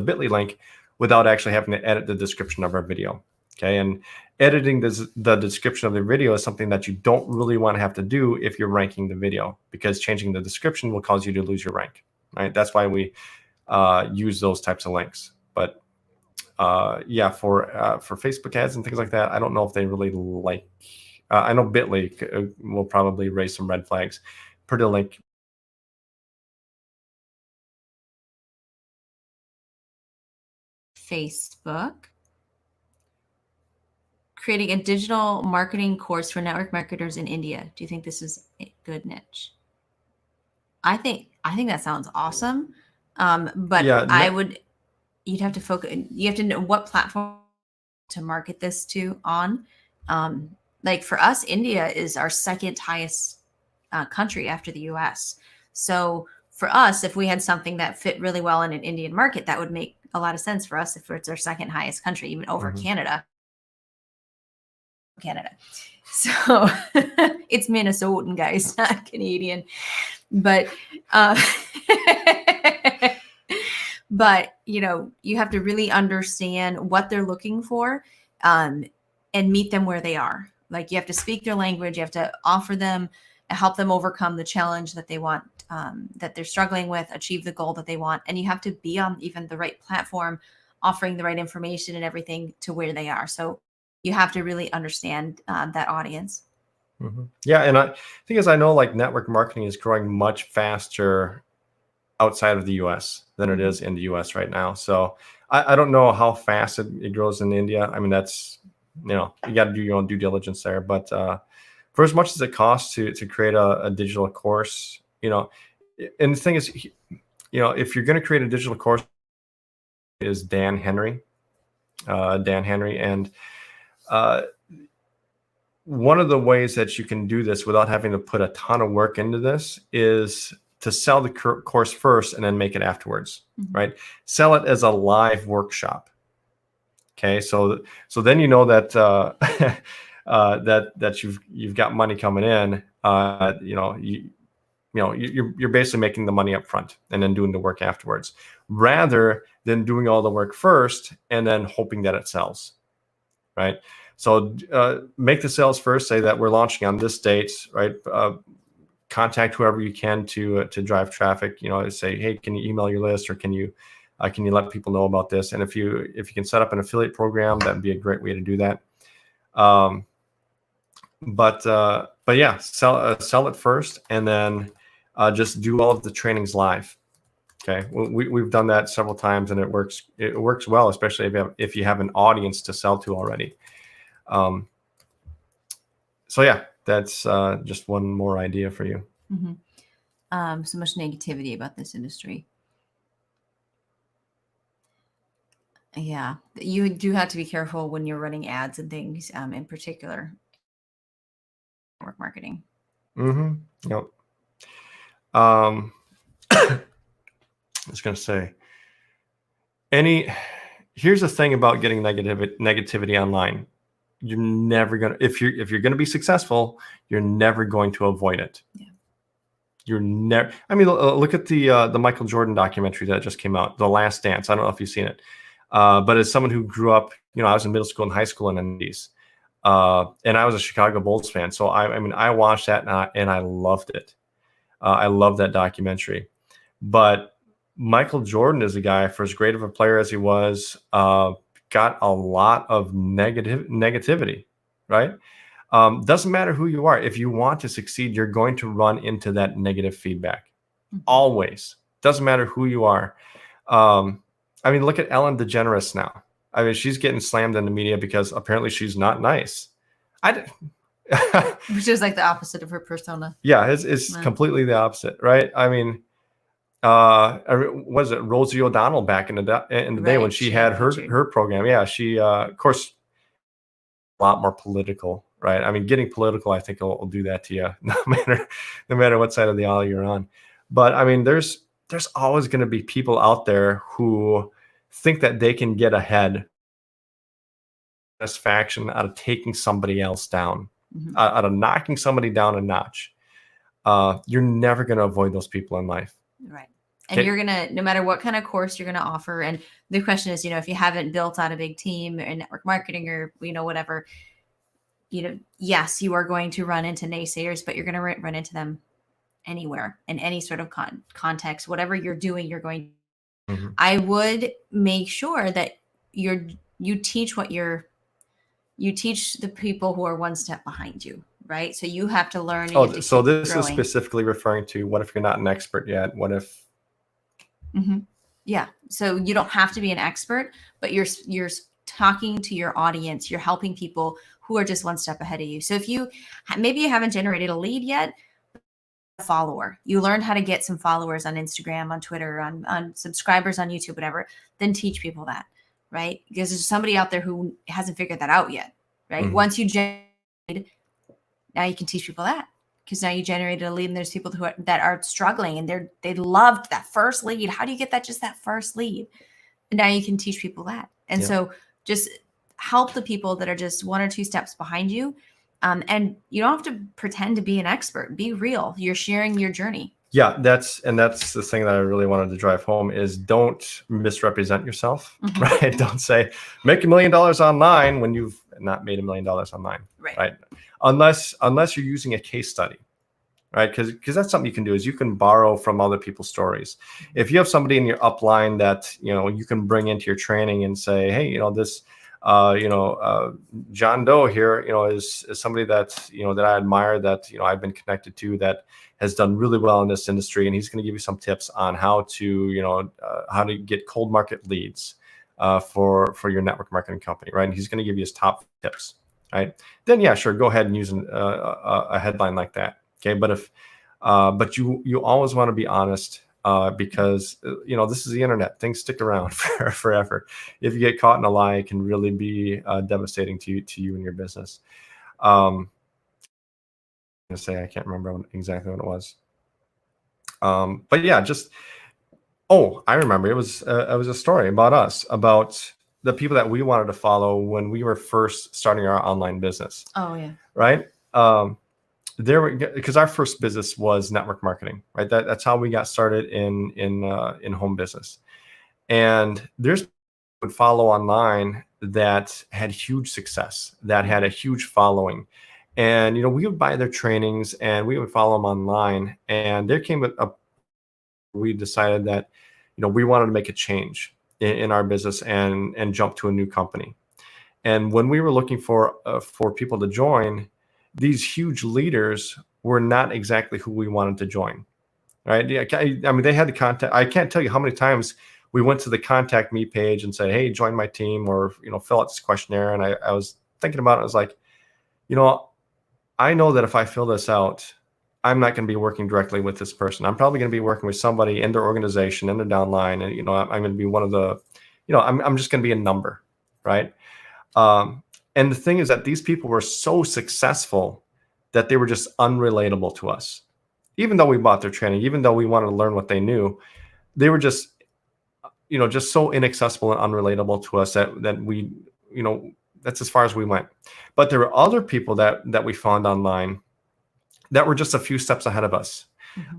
Bitly link without actually having to edit the description of our video. Okay. And editing the description of the video is something that you don't really want to have to do if you're ranking the video, because changing the description will cause you to lose your rank, right? That's why we use those types of links. But yeah, for Facebook ads and things like that, I don't know if they really like. I know Bitly will probably raise some red flags. Pretty Link. Facebook. Creating a digital marketing course for network marketers in India. Do you think this is a good niche? I think that sounds awesome. But yeah, you'd have to focus. You have to know what platform to market this to on. Like for us, India is our second highest country after the US. So for us, if we had something that fit really well in an Indian market, that would make a lot of sense for us if it's our second highest country, even over Canada. So it's Minnesotan, guys, not Canadian. But but you have to really understand what they're looking for and meet them where they are. Like, you have to speak their language, you have to offer them, help them overcome the challenge that they want, that they're struggling with, achieve the goal that they want. And you have to be on even the right platform, offering the right information and everything to where they are. So you have to really understand that audience. Yeah. And I think, as I know, like, network marketing is growing much faster outside of the US than it is in the US right now. So I don't know how fast it grows in India. I mean, that's, you got to do your own due diligence there. But for as much as it costs to create a digital course, and the thing is, if you're going to create a digital course, is Dan Henry. And one of the ways that you can do this without having to put a ton of work into this is to sell the course first and then make it afterwards, right? Sell it as a live workshop. Okay, so then that that you've got money coming in. You're basically making the money up front and then doing the work afterwards, rather than doing all the work first and then hoping that it sells, right? So make the sales first. Say that we're launching on this date, right? Contact whoever you can to drive traffic. Say, hey, can you email your list, or can you let people know about this? And if you can set up an affiliate program, that'd be a great way to do that. But yeah, sell it first, and then just do all of the trainings live. Okay, we've done that several times, and it works. It works well, especially if you have an audience to sell to already. So yeah, that's just one more idea for you. So much negativity about this industry. Yeah, you do have to be careful when you're running ads and things, in particular, network marketing. Mm-hmm. Yep. I was going to say, here's the thing about getting negativity online. You're never going to, if you're going to be successful, you're never going to avoid it. Yeah. You're never, I mean, look at the Michael Jordan documentary that just came out, The Last Dance. I don't know if you've seen it. But as someone who grew up, I was in middle school and high school in the 90s. And I was a Chicago Bulls fan. So I mean, I watched that and I loved it. I love that documentary. But Michael Jordan is a guy, for as great of a player as he was, got a lot of negativity, right? Doesn't matter who you are. If you want to succeed, you're going to run into that negative feedback. Mhm. Always. Doesn't matter who you are. I mean, look at Ellen DeGeneres now. I mean, she's getting slammed in the media because apparently she's not nice. Which is like the opposite of her persona. Yeah, it's completely the opposite, right? I mean, was it Rosie O'Donnell back in the day when she had her program? Yeah, she of course a lot more political, right? I mean, getting political, I think will do that to you, no matter what side of the aisle you're on. But I mean, there's always going to be people out there who think that they can get ahead, satisfaction out of taking somebody else down, out of knocking somebody down a notch. You're never going to avoid those people in life. Right. And you're going to, no matter what kind of course you're going to offer. And the question is, if you haven't built out a big team in network marketing or, whatever, yes, you are going to run into naysayers, but you're going to run into them anywhere in any sort of context, whatever you're doing, you're going. Mm-hmm. I would make sure that you teach you teach the people who are one step behind you, right? So you have to learn. So this is specifically referring to what if you're not an expert yet? What if? Mm-hmm. Yeah. So you don't have to be an expert, but you're talking to your audience. You're helping people who are just one step ahead of you. So if maybe you haven't generated a lead yet, a follower, you learned how to get some followers on Instagram, on Twitter, on subscribers on YouTube, whatever, then teach people that, right? Because there's somebody out there who hasn't figured that out yet, right? Mm-hmm. Once you generate, now you can teach people that. Because now you generated a lead and there's people that are struggling and they loved that first lead. How do you get just that first lead? And now you can teach people that. And so just help the people that are just one or two steps behind you. And you don't have to pretend to be an expert. Be real. You're sharing your journey. Yeah, that's the thing that I really wanted to drive home is don't misrepresent yourself, mm-hmm. right? Don't say make $1 million online when you've not made $1 million online, right? Unless you're using a case study, right? Because that's something you can do is you can borrow from other people's stories. If you have somebody in your upline that you can bring into your training and say, hey, this John Doe here, is somebody that that I admire, that I've been connected to, that has done really well in this industry, and he's going to give you some tips on how to how to get cold market leads for your network marketing company, right? And he's going to give you his top tips. Right, then yeah, sure, go ahead and use a headline like that. Okay, but you always want to be honest because this is the internet. Things stick around forever. If you get caught in a lie, it can really be devastating to you and your business. I'm gonna say I can't remember exactly what it was. But yeah, I remember it was a story about us, about the people that we wanted to follow when we were first starting our online business. Oh yeah. Right. Because our first business was network marketing, right? That's how we got started in home business. And there's people would follow online that had huge success, that had a huge following. And, we would buy their trainings and we would follow them online. And there came we decided that, we wanted to make a change in our business and jump to a new company. And when we were looking for people to join, these huge leaders were not exactly who we wanted to join, right? I mean, they had the contact. I can't tell you how many times we went to the contact me page and said, hey, join my team, or, fill out this questionnaire. And I was thinking about it. I was like, I know that if I fill this out, I'm not going to be working directly with this person. I'm probably going to be working with somebody in their organization, in their downline. And, I'm going to be one of the, I'm just going to be a number, right? And the thing is that these people were so successful that they were just unrelatable to us. Even though we bought their training, even though we wanted to learn what they knew, they were just, just so inaccessible and unrelatable to us that we, that's as far as we went. But there were other people that we found online that were just a few steps ahead of us.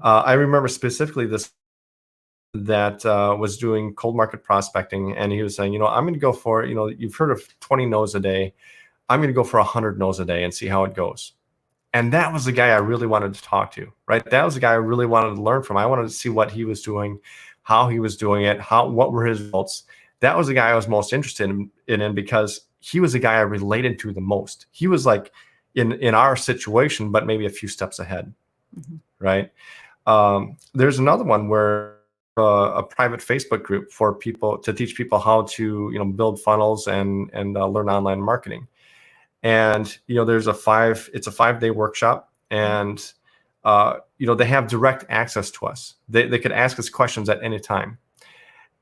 I remember specifically this that was doing cold market prospecting, and he was saying, I'm going to go for, you've heard of 20 no's a day. I'm going to go for 100 no's a day and see how it goes. And that was the guy I really wanted to talk to, right? That was the guy I really wanted to learn from. I wanted to see what he was doing, how he was doing it, what were his results. That was the guy I was most interested in because he was the guy I related to the most. He was like in our situation, but maybe a few steps ahead, right? There's another one where a private Facebook group for people to teach people how to build funnels and learn online marketing. And there's it's a 5-day workshop, and they have direct access to us. They could ask us questions at any time.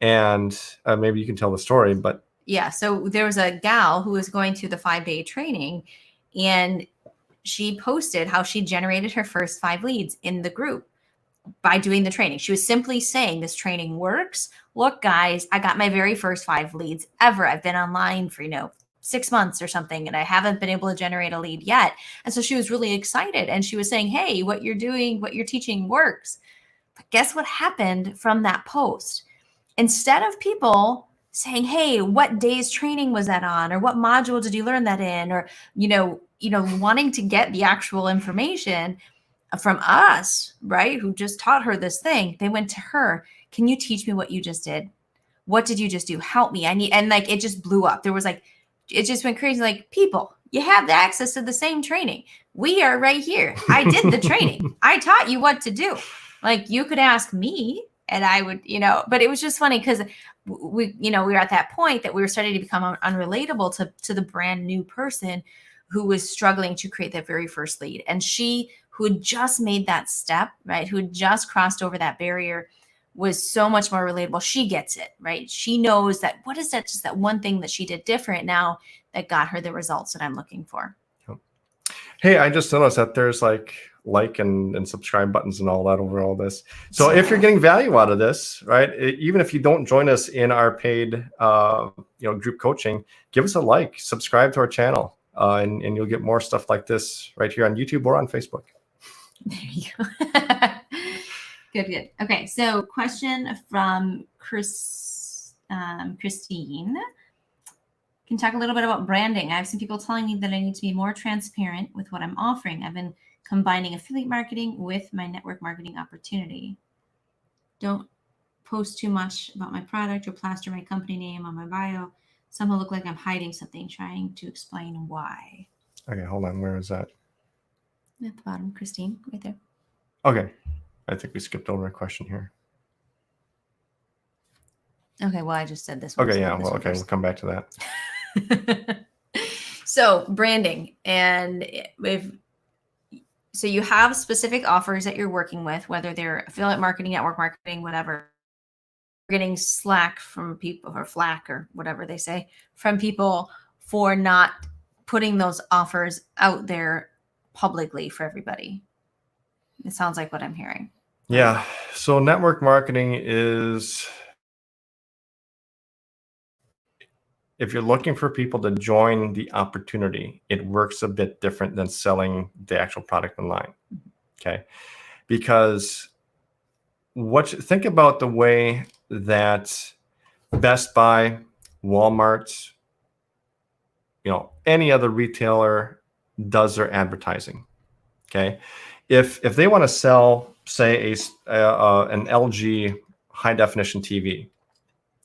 And maybe you can tell the story, but yeah. So there was a gal who was going through the 5-day training, and she posted how she generated her first 5 leads in the group by doing the training. She was simply saying, this training works. Look, guys, I got my very first 5 leads ever. I've been online for 6 months or something, and I haven't been able to generate a lead yet. And so she was really excited, and she was saying, hey, what you're doing, what you're teaching works. But guess what happened from that post? Instead of people saying, hey, what day's training was that on? Or what module did you learn that in? Or, wanting to get the actual information from us, right, who just taught her this thing, they went to her. Can you teach me what you just did? What did you just do? Help me. And it just blew up. There was it just went crazy. Like, people, you have the access to the same training. We are right here. I did the training. I taught you what to do. Like, you could ask me and I would, but it was just funny because we were at that point that we were starting to become unrelatable to the brand new person who was struggling to create that very first lead. And she, who had just made that step, right, who had just crossed over that barrier, was so much more relatable. She gets it, right? She knows that what is that, just that one thing that she did different now that got her the results that I'm looking for. Hey, I just noticed that there's like and subscribe buttons and all that over all this. So if you're getting value out of this, right, even if you don't join us in our paid group coaching, give us a like, subscribe to our channel, and you'll get more stuff like this right here on YouTube or on Facebook. There you go. Good. Okay, so question from Christine. Can you talk a little bit about branding? I have some people telling me that I need to be more transparent with what I'm offering. I've been combining affiliate marketing with my network marketing opportunity. Don't post too much about my product or plaster my company name on my bio. Somehow look like I'm hiding something, trying to explain why. Okay, hold on. Where is that? At the bottom, Christine, right there. Okay. I think we skipped over a question here. Okay, well, I just said this one. Okay, yeah, well, okay, we'll come back to that. So branding, and so you have specific offers that you're working with, whether they're affiliate marketing, network marketing, whatever. You're getting slack from people, or flack, or whatever they say, from people for not putting those offers out there publicly for everybody. It sounds like what I'm hearing. Yeah. So network marketing is, if you're looking for people to join the opportunity, it works a bit different than selling the actual product online. Okay. Because think about the way that Best Buy, Walmart, any other retailer does their advertising. Okay. If they want to sell, say, an LG high definition TV,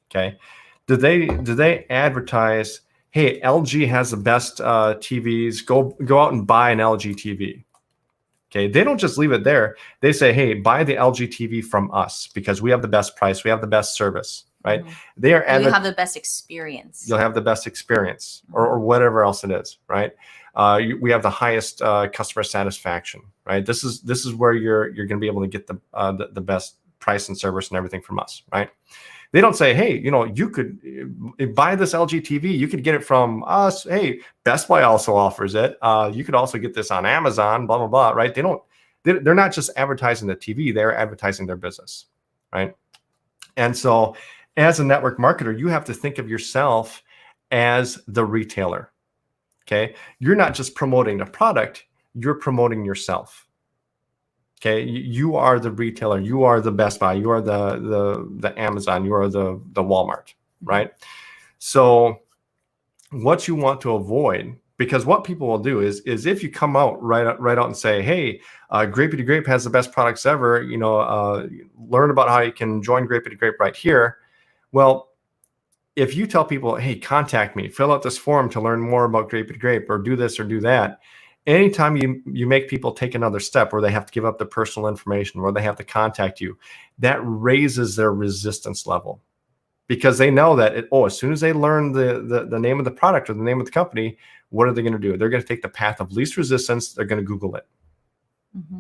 okay, do they advertise, hey, LG has the best TVs, go out and buy an LG TV? Okay, they don't just leave it there. They say, hey, buy the LG TV from us because we have the best price, we have the best service, right? Mm-hmm. They are you'll have the best experience. You'll have the best experience, or whatever else it is, right? We have the highest customer satisfaction, right? This is where you're going to be able to get the best price and service and everything from us, right? They don't say, hey, you could buy this LG TV. You could get it from us. Hey, Best Buy also offers it. You could also get this on Amazon, blah, blah, blah, right? They're not just advertising the TV, they're advertising their business, right? And so as a network marketer, you have to think of yourself as the retailer, okay? You're not just promoting the product, you're promoting yourself. Okay, you are the retailer, you are the Best Buy, you are the Amazon, you are the Walmart, right? So what you want to avoid, because what people will do is if you come out right out and say, hey, Grapey to Grape has the best products ever, learn about how you can join Grapey to Grape right here. Well, if you tell people, hey, contact me, fill out this form to learn more about Grapey to Grape, or do this or do that, anytime you make people take another step where they have to give up their personal information, where they have to contact you, that raises their resistance level, because they know that as soon as they learn the name of the product or the name of the company, what are they going to do? They're going to take the path of least resistance. They're going to Google it.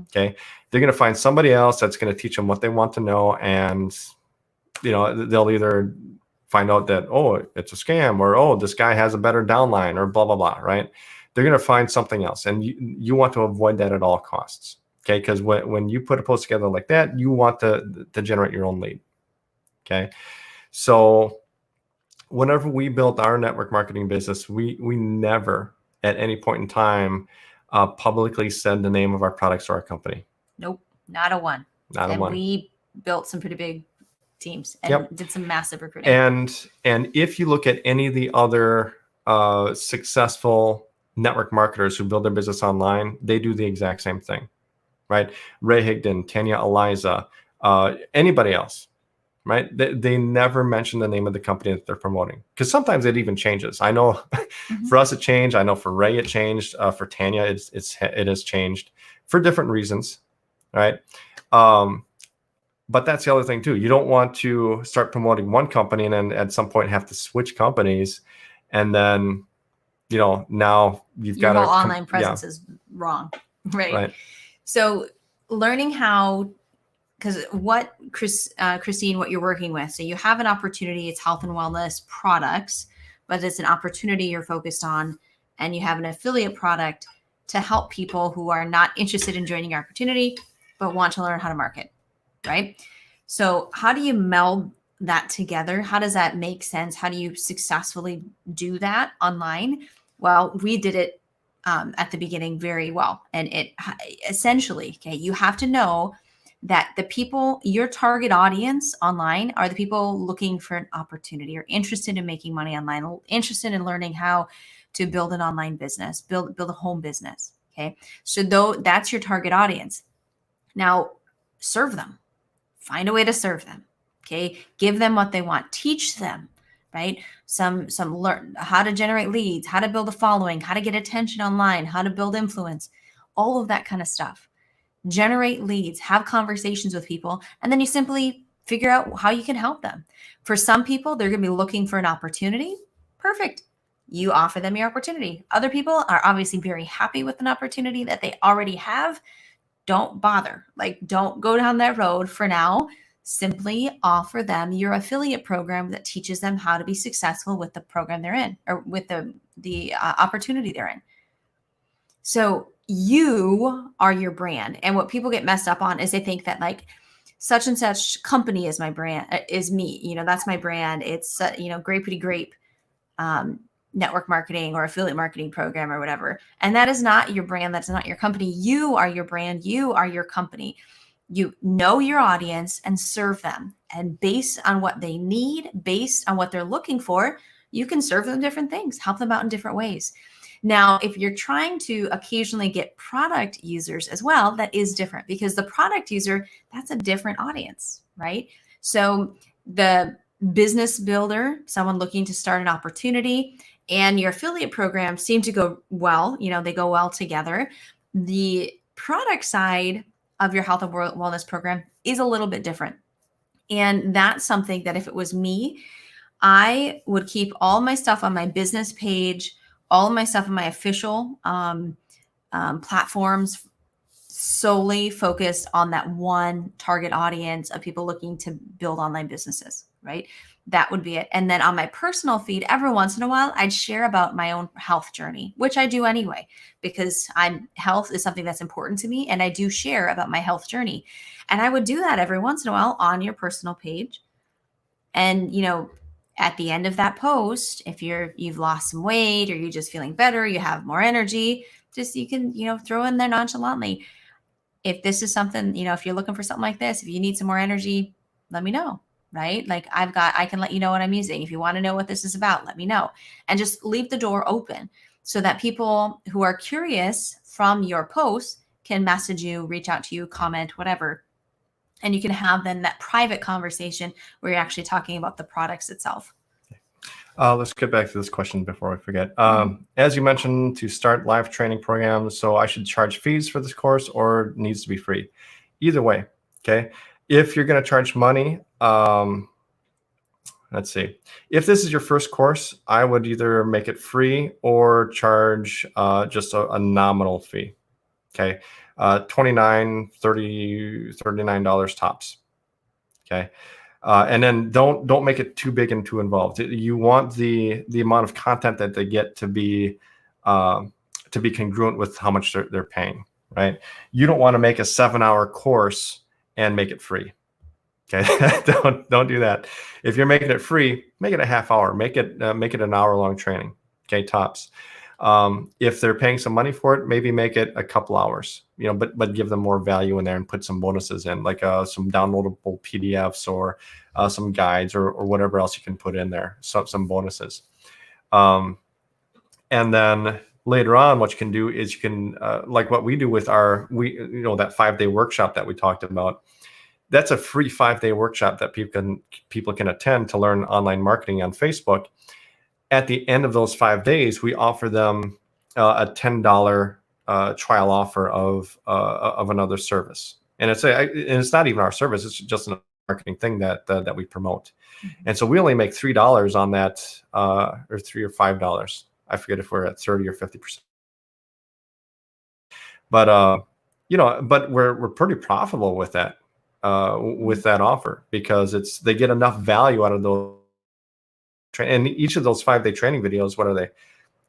Okay, they're going to find somebody else that's going to teach them what they want to know, and they'll either find out that it's a scam, or this guy has a better downline, or blah blah blah, right? They're going to find something else, and you want to avoid that at all costs. Okay, because when you put a post together like that, you want to generate your own lead. Okay, so whenever we built our network marketing business, we never at any point in time publicly said the name of our products or our company. Nope, not a one. We built some pretty big teams and did some massive recruiting. And if you look at any of the other successful network marketers who build their business online, they do the exact same thing, right? Ray Higdon, Tanya Eliza, anybody else, right? They never mention the name of the company that they're promoting, because sometimes it even changes. I know for us it changed. I know for Ray it changed. For Tanya it has changed for different reasons, right? But that's the other thing too. You don't want to start promoting one company and then at some point have to switch companies, and then now you've got your whole online presence is wrong, right? So learning how, because what Christine, what you're working with, so you have an opportunity, it's health and wellness products, but it's an opportunity you're focused on, and you have an affiliate product to help people who are not interested in joining your opportunity, but want to learn how to market, right? So how do you meld that together? How does that make sense? How do you successfully do that online? Well, we did it at the beginning very well. And it essentially, you have to know that the people, your target audience online, are the people looking for an opportunity, or interested in making money online, interested in learning how to build an online business, build a home business. Okay. So that's your target audience. Now serve them, find a way to serve them. Okay. Give them what they want, teach them, right? Some learn how to generate leads, how to build a following, how to get attention online, how to build influence, all of that kind of stuff. Generate leads, have conversations with people, and then you simply figure out how you can help them. For some people, they're going to be looking for an opportunity. Perfect. You offer them your opportunity. Other people are obviously very happy with an opportunity that they already have. Don't bother. Don't go down that road for now. Simply offer them your affiliate program that teaches them how to be successful with the program they're in, or with the opportunity they're in. So you are your brand. And what people get messed up on is they think that such and such company is my brand, is me. That's my brand. It's, Grapey to Grape network marketing or affiliate marketing program or whatever. And that is not your brand. That's not your company. You are your brand. You are your company. You know your audience and serve them. And based on what they need, based on what they're looking for, you can serve them different things, help them out in different ways. Now, if you're trying to occasionally get product users as well, that is different, because the product user, that's a different audience, right? So the business builder, someone looking to start an opportunity, and your affiliate program seem to go well, they go well together. The product side of your health and wellness program is a little bit different. And that's something that if it was me, I would keep all my stuff on my business page, all of my stuff on my official platforms, solely focused on that one target audience of people looking to build online businesses. right? That would be it. And then on my personal feed, every once in a while, I'd share about my own health journey, which I do anyway, because health is something that's important to me. And I do share about my health journey. And I would do that every once in a while on your personal page. And, at the end of that post, if you've lost some weight or you're just feeling better, you have more energy, just, you can, throw in there nonchalantly. If this is something, if you're looking for something like this, if you need some more energy, let me know, right? Like I can let you know what I'm using. If you want to know what this is about, let me know. And just leave the door open so that people who are curious from your posts can message you, reach out to you, comment, whatever. And you can have then that private conversation where you're actually talking about the products itself. Let's get back to this question before I forget. As you mentioned, to start live training programs, so I should charge fees for this course or it needs to be free? Either way, okay? If you're going to charge money, let's see. If this is your first course, I would either make it free or charge just a nominal fee, okay? $29, $30, $39 tops, okay? And then don't make it too big and too involved. You want the amount of content that they get to be congruent with how much they're paying, right? You don't want to make a 7-hour course and make it free. Okay, don't do that. If you're making it free, make it a half hour. Make it an hour-long training. Okay, tops. If they're paying some money for it, maybe make it a couple hours, but give them more value in there and put some bonuses in, like some downloadable PDFs or some guides or whatever else you can put in there, some bonuses. And then later on, what you can do is you can, like what we do with that 5-day workshop that we talked about. That's a free 5-day workshop that people can attend to learn online marketing on Facebook. At the end of those 5 days, we offer them a $10 trial offer of another service, and it's not even our service; it's just a marketing thing that we promote. And so we only make $3 on that, or $3 or $5. I forget if we're at 30 or 50%. But but we're pretty profitable with that offer, because they get enough value out of those. And each of those 5-day training videos, what are they?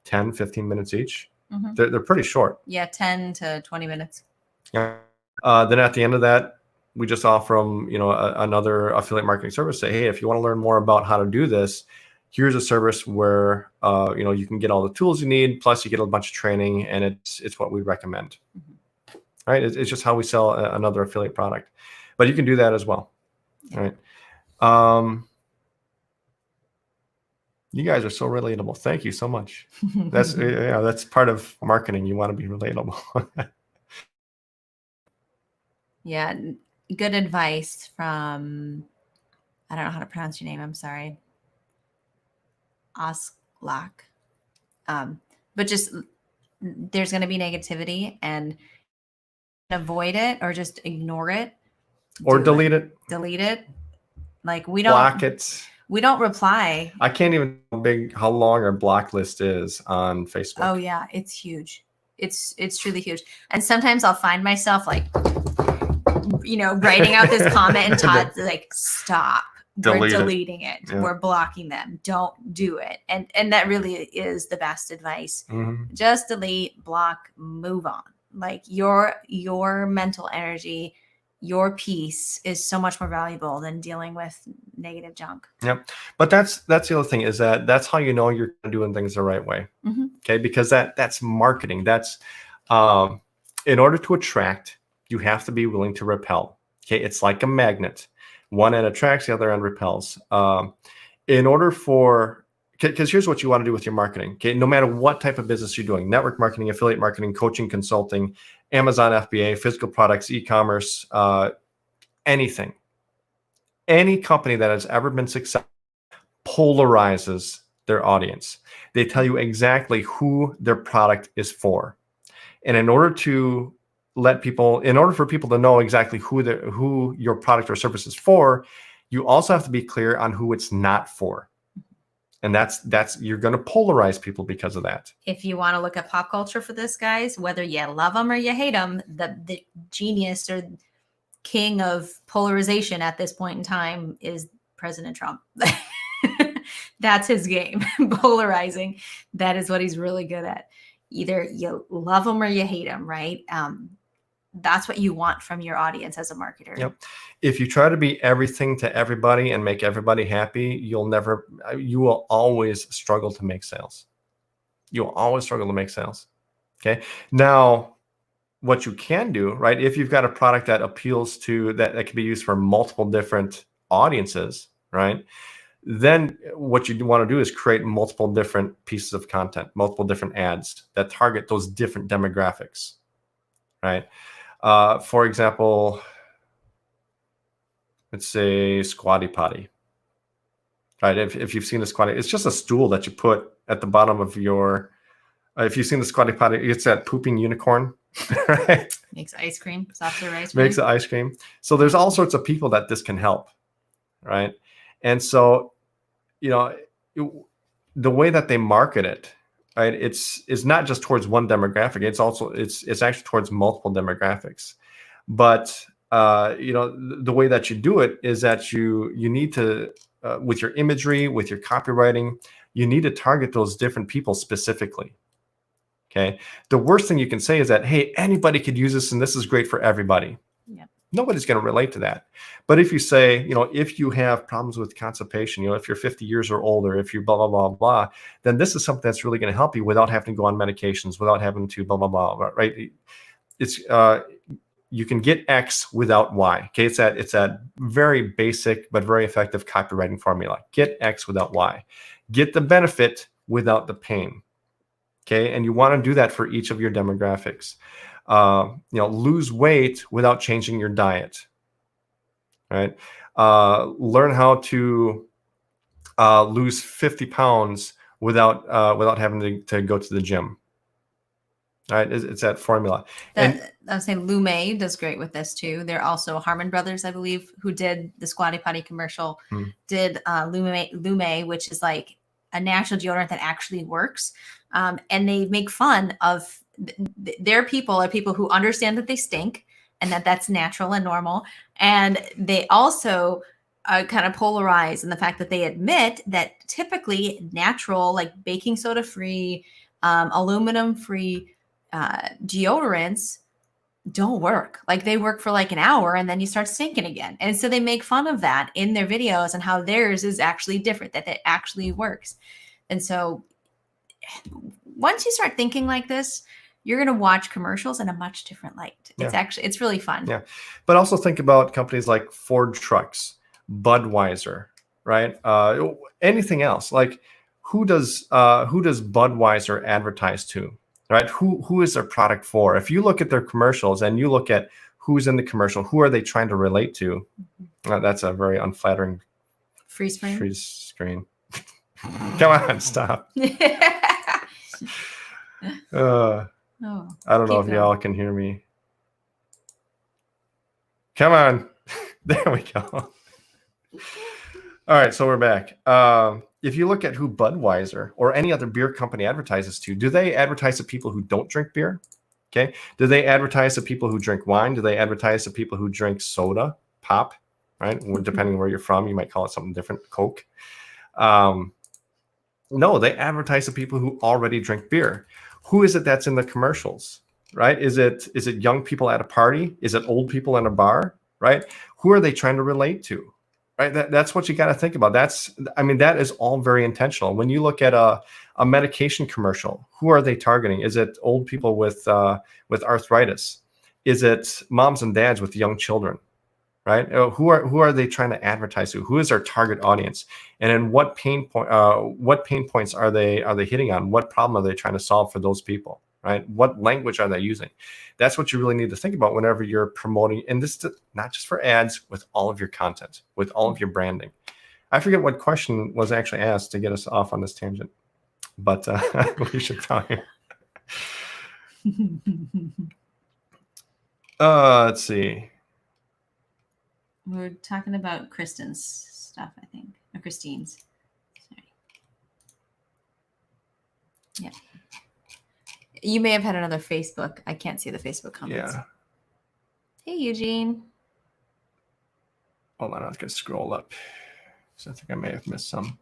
10, 15 minutes each. They're pretty short. Yeah, 10 to 20 minutes. Yeah. Then at the end of that, we just offer them, another affiliate marketing service. Say, hey, if you want to learn more about how to do this, here's a service where you can get all the tools you need, plus you get a bunch of training, and it's what we recommend. Right? It's just how we sell another affiliate product. But you can do that as well. Yeah. Right? You guys are so relatable. Thank you so much. That's part of marketing. You want to be relatable. Yeah, good advice from, I don't know how to pronounce your name. I'm sorry. Osklak. But just, there's going to be negativity, and avoid it or just ignore it. Or delete it. Delete it. Like we don't block it. We don't reply. I can't even how long our block list is on Facebook. Oh yeah, it's huge. It's truly huge. And sometimes I'll find myself like, writing out this comment, and Todd's like, stop. We're deleting it. Yeah. We're blocking them. Don't do it. And that really is the best advice. Mm-hmm. Just delete, block, move on. Like your mental energy, your peace is so much more valuable than dealing with negative junk. Yep. But that's the other thing, is that's how you know you're doing things the right way. Mm-hmm. Okay. Because that's marketing. That's in order to attract, you have to be willing to repel. Okay. It's like a magnet. One end attracts, the other end repels. In order because here's what you want to do with your marketing. Okay. No matter what type of business you're doing, network marketing, affiliate marketing, coaching, consulting, Amazon FBA, physical products, e-commerce, anything. Any company that has ever been successful polarizes their audience. They tell you exactly who their product is for. And in order for people to know exactly who your product or service is for, you also have to be clear on who it's not for. And that's you're going to polarize people because of that. If you want to look at pop culture for this, guys, whether you love them or you hate them, the genius or king of polarization at this point in time is President Trump. That's his game, polarizing. That is what he's really good at. Either you love him or you hate him, right? That's what you want from your audience as a marketer. Yep. If you try to be everything to everybody and make everybody happy, you will always struggle to make sales. You'll always struggle to make sales. Okay. Now, what you can do, right? If you've got a product that appeals to that can be used for multiple different audiences, right? Then what you want to do is create multiple different pieces of content, multiple different ads that target those different demographics, right? For example, let's say Squatty Potty, right? If you've seen a Squatty, it's just a stool that you put at the bottom of your, if you've seen the Squatty Potty, it's that pooping unicorn, right? Makes ice cream, soft serve ice cream. Makes the ice cream. So there's all sorts of people that this can help, right? And so, the way that they market it, right? It's not just towards one demographic. It's actually towards multiple demographics. But the way that you do it is that you need to, with your imagery, with your copywriting, you need to target those different people specifically. Okay. The worst thing you can say is that, hey, anybody could use this and this is great for everybody. Yep. Nobody's going to relate to that. But if you say, if you have problems with constipation, if you're 50 years or older, if you blah, blah, blah, blah, then this is something that's really going to help you without having to go on medications, without having to blah, blah, blah, right? It's, you can get X without Y. Okay. It's that very basic, but very effective copywriting formula. Get X without Y. Get the benefit without the pain. Okay. And you want to do that for each of your demographics. Lose weight without changing your diet, right? Learn how to lose 50 pounds without having to go to the gym. All right, it's that formula. I was saying Lume does great with this too. They're also Harmon Brothers, I believe, who did the Squatty Potty commercial, did Lume, which is like a natural deodorant that actually works. And they make fun of their people are people who understand that they stink and that's natural and normal. And they also kind of polarize in the fact that they admit that typically natural, like baking soda free, aluminum free deodorants don't work. Like they work for like an hour and then you start stinking again. And so they make fun of that in their videos and how theirs is actually different, that it actually works. And so once you start thinking like this, you're going to watch commercials in a much different light. It's really fun. Yeah. But also think about companies like Ford Trucks, Budweiser, right? Anything else. Like who does Budweiser advertise to, right? Who is their product for? If you look at their commercials and you look at who's in the commercial, who are they trying to relate to? That's a very unflattering freeze screen. Come on, stop. I don't know if y'all can hear me. Come on. There we go. All right, so we're back. If you look at who Budweiser or any other beer company advertises to, do they advertise to people who don't drink beer? Okay. Do they advertise to people who drink wine? Do they advertise to people who drink soda, pop, right? Depending on where you're from, you might call it something different, Coke. No, they advertise to people who already drink beer. Who is it that's in the commercials, right? Is it young people at a party? Is it old people in a bar, right? Who are they trying to relate to, right? That's what you got to think about. That is all very intentional. When you look at a medication commercial, who are they targeting? Is it old people with arthritis? Is it moms and dads with young children? Right? Who are they trying to advertise to? Who is our target audience? And in what pain points are they hitting on? What problem are they trying to solve for those people? Right? What language are they using? That's what you really need to think about whenever you're promoting. And this is not just for ads, with all of your content, with all of your branding. I forget what question was actually asked to get us off on this tangent, but we should probably. Let's see. We're talking about Kristen's stuff, I think. Or Christine's. Sorry. Yeah. You may have had another Facebook. I can't see the Facebook comments. Yeah. Hey, Eugene. Hold on, I was going to scroll up. So I think I may have missed some.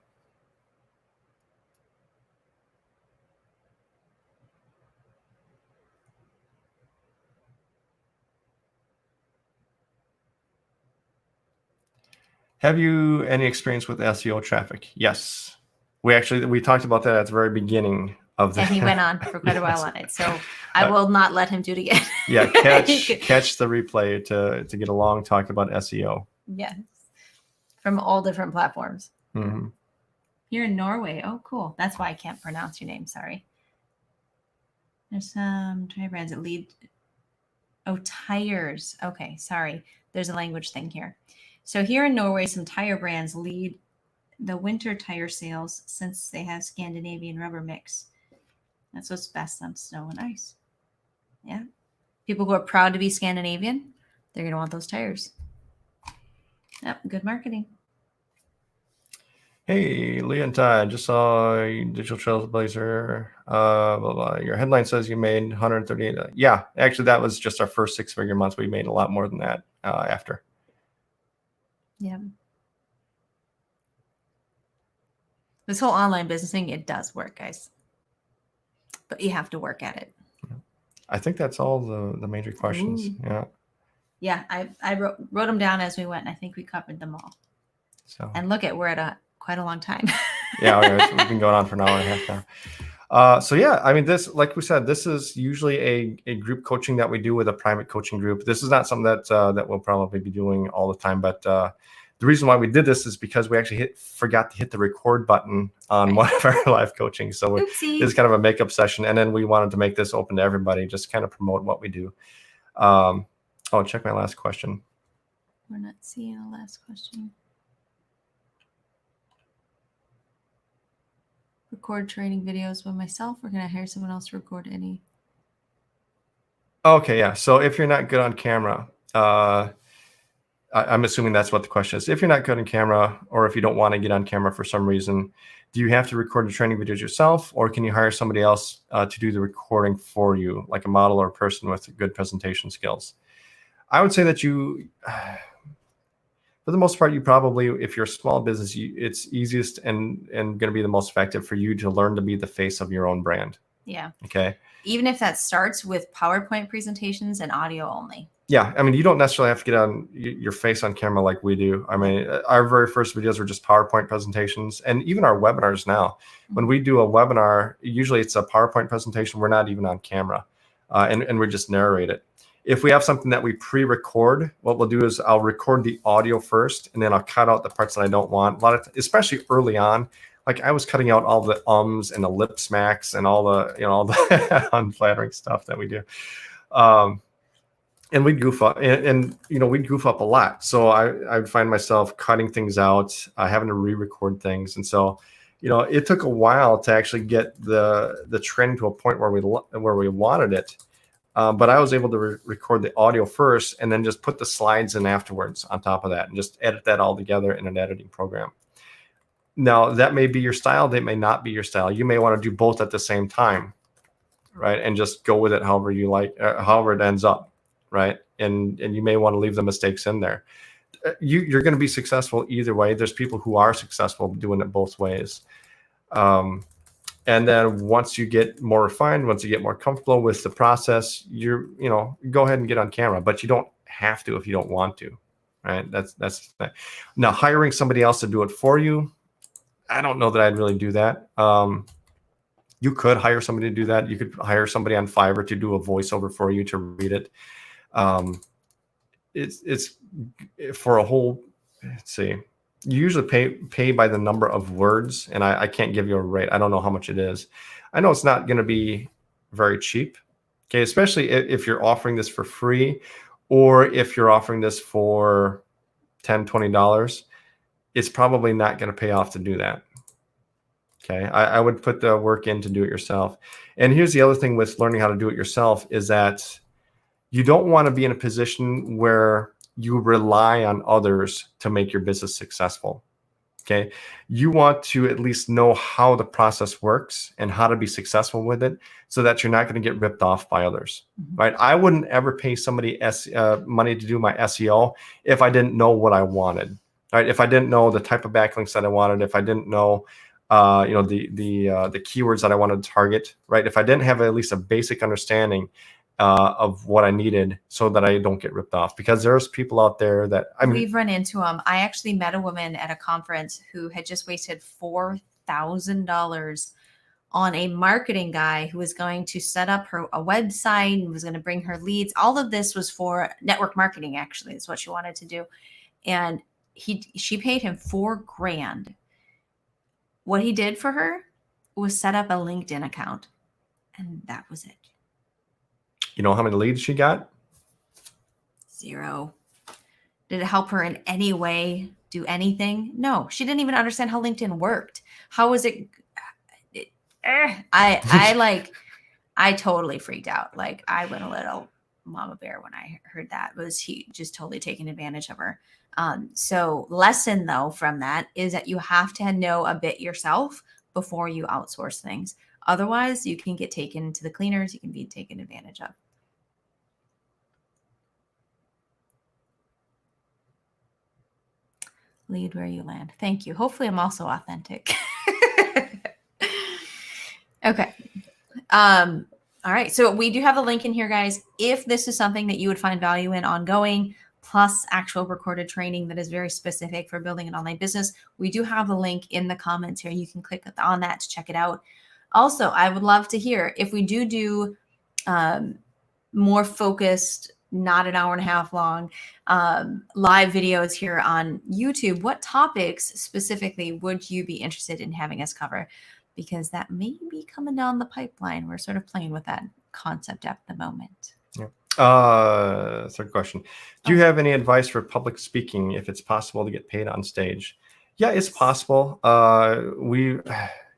Have you any experience with SEO traffic? Yes. We talked about that at the very beginning of the. And he went on for quite a while Yes. on it. So I will not let him do it again. Yeah, catch the replay to get a long talk about SEO. Yes. From all different platforms. Mm-hmm. You're in Norway. Oh, cool. That's why I can't pronounce your name. Sorry. There's some tire brands that lead. Oh, tires. Okay, sorry. There's a language thing here. So here in Norway, some tire brands lead the winter tire sales since they have Scandinavian rubber mix. That's what's best on snow and ice. Yeah. People who are proud to be Scandinavian, they're going to want those tires. Yep, good marketing. Hey, Leah and Todd, just saw Digital Trailblazer. Blah, blah. Your headline says you made 138. Yeah, actually, that was just our first 6-figure month. We made a lot more than that after. Yeah. This whole online business thing, it does work, guys. But you have to work at it. I think that's all the major questions. Ooh. Yeah. Yeah, I wrote them down as we went. And I think we covered them all. So. And look at, we're at quite a long time. Yeah, we've been going on for an hour and a half now. So yeah, I mean, this, like we said, this is usually a group coaching that we do with a private coaching group. This is not something that we'll probably be doing all the time, but the reason why we did this is because we actually forgot to hit the record button on one of our live coaching. So it's kind of a makeup session, and then we wanted to make this open to everybody, just kind of promote what we do. Oh, check my last question. We're not seeing a last question. Record training videos by myself, or can I hire someone else to record any? Okay, yeah. So if you're not good on camera, I'm assuming that's what the question is. If you're not good on camera, or if you don't want to get on camera for some reason, do you have to record the training videos yourself, or can you hire somebody else to do the recording for you, like a model or a person with good presentation skills? I would say that you, for the most part, you probably, if you're a small business, it's easiest and going to be the most effective for you to learn to be the face of your own brand. Yeah. Okay. Even if that starts with PowerPoint presentations and audio only. Yeah. I mean, you don't necessarily have to get on your face on camera like we do. I mean, our very first videos were just PowerPoint presentations, and even our webinars now, when we do a webinar, usually it's a PowerPoint presentation. We're not even on camera, and we just narrate it. If we have something that we pre-record, what we'll do is I'll record the audio first, and then I'll cut out the parts that I don't want. A lot of, especially early on, like I was cutting out all the ums and the lip smacks and all the, all the unflattering stuff that we do. And we'd goof up, and we'd goof up a lot. So I would find myself cutting things out, having to re-record things, and so it took a while to actually get the trend to a point where we wanted it. But I was able to record the audio first and then just put the slides in afterwards on top of that and just edit that all together in an editing program. Now, that may be your style. That may not be your style. You may want to do both at the same time, right? And just go with it however you like, however it ends up, right? And you may want to leave the mistakes in there. You're going to be successful either way. There's people who are successful doing it both ways. And then once you get more refined, once you get more comfortable with the process, go ahead and get on camera, but you don't have to if you don't want to, right? That's now hiring somebody else to do it for you. I don't know that I'd really do that. You could hire somebody to do that. You could hire somebody on Fiverr to do a voiceover for you to read it. It's for a whole, let's see. You usually pay by the number of words, and I can't give you a rate. I don't know how much it is. I know it's not going to be very cheap, okay, especially if you're offering this for free, or if you're offering this for $10, $20, it's probably not going to pay off to do that. Okay, I would put the work in to do it yourself. And here's the other thing with learning how to do it yourself is that you don't want to be in a position where you rely on others to make your business successful. Okay. You want to at least know how the process works and how to be successful with it so that you're not going to get ripped off by others, right? I wouldn't ever pay somebody money to do my SEO if I didn't know what I wanted. right? If I didn't know the type of backlinks that I wanted, if I didn't know, the keywords that I wanted to target, right? If I didn't have at least a basic understanding of what I needed, so that I don't get ripped off, because there's people out there that we've run into them. I actually met a woman at a conference who had just wasted $4,000 on a marketing guy who was going to set up a website and was going to bring her leads. All of this was for network marketing. Actually, is what she wanted to do, and she paid him $4,000. What he did for her was set up a LinkedIn account, and that was it. You know how many leads she got? 0. Did it help her in any way do anything? No, she didn't even understand how LinkedIn worked. How was it? I totally freaked out. Like, I went a little mama bear when I heard that. Was he just totally taking advantage of her? So lesson though from that is that you have to know a bit yourself before you outsource things. Otherwise, you can get taken to the cleaners. You can be taken advantage of. Lead where you land. Thank you. Hopefully I'm also authentic. Okay. All right. So we do have a link in here, guys. If this is something that you would find value in ongoing, plus actual recorded training that is very specific for building an online business, we do have the link in the comments here. You can click on that to check it out. Also, I would love to hear if we do more focused, not an hour and a half long, live videos here on YouTube. What topics specifically would you be interested in having us cover? Because that may be coming down the pipeline. We're sort of playing with that concept at the moment. Yeah. Third question. Do you have any advice for public speaking if it's possible to get paid on stage? Yeah, it's possible.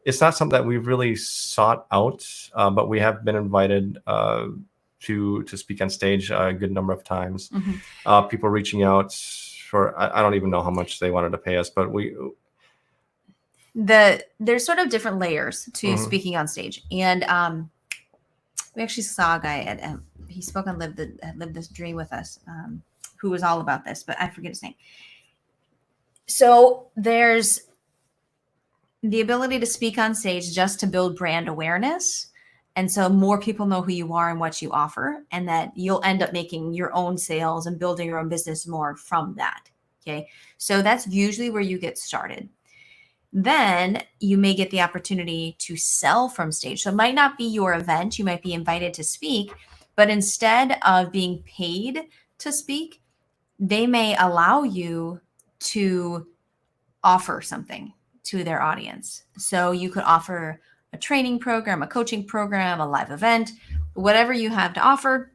It's not something that we've really sought out, but we have been invited to speak on stage a good number of times. Mm-hmm. People reaching out for, I don't even know how much they wanted to pay us, but there's sort of different layers to mm-hmm. speaking on stage. And we actually saw a guy he spoke on Live This Dream with us, who was all about this, but I forget his name. So there's the ability to speak on stage just to build brand awareness. And so more people know who you are and what you offer, and that you'll end up making your own sales and building your own business more from that. Okay. So that's usually where you get started. Then you may get the opportunity to sell from stage. So it might not be your event. You might be invited to speak, but instead of being paid to speak, they may allow you to offer something to their audience. So you could offer a training program, a coaching program, a live event, whatever you have to offer,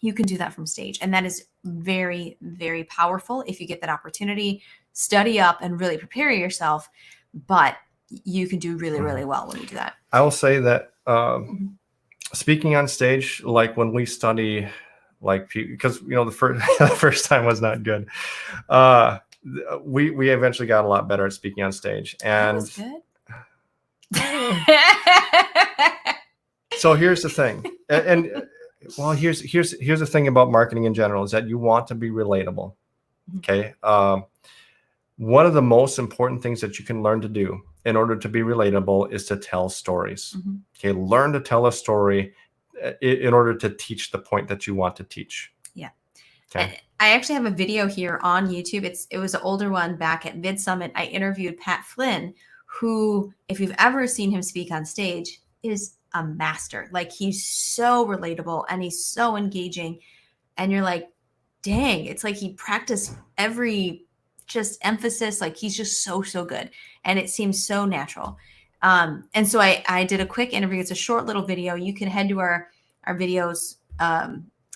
you can do that from stage. And that is very, very powerful if you get that opportunity. Study up and really prepare yourself. But you can do really, really well when you do that. I will say that speaking on stage, like when we study, like, because, the first time was not good. We eventually got a lot better at speaking on stage. And that was good. So here's the thing. Well, here's the thing about marketing in general is that you want to be relatable. Okay. One of the most important things that you can learn to do in order to be relatable is to tell stories. Mm-hmm. Okay. Learn to tell a story in order to teach the point that you want to teach. Yeah. Okay. I actually have a video here on YouTube. It was an older one back at Mid Summit. I interviewed Pat Flynn, who, if you've ever seen him speak on stage, is a master. Like, he's so relatable and he's so engaging. And you're like, dang, it's like he practiced every just emphasis. Like, he's just so good. And it seems so natural. And so I did a quick interview. It's a short little video. You can head to our videos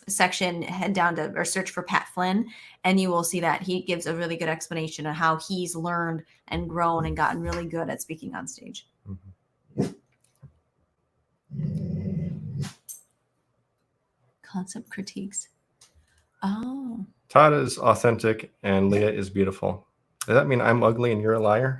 section, head down to or search for Pat Flynn, and you will see that he gives a really good explanation of how he's learned and grown and gotten really good at speaking on stage. Mm-hmm. Concept critiques. Oh. Todd is authentic and Leah is beautiful. Does that mean I'm ugly and you're a liar?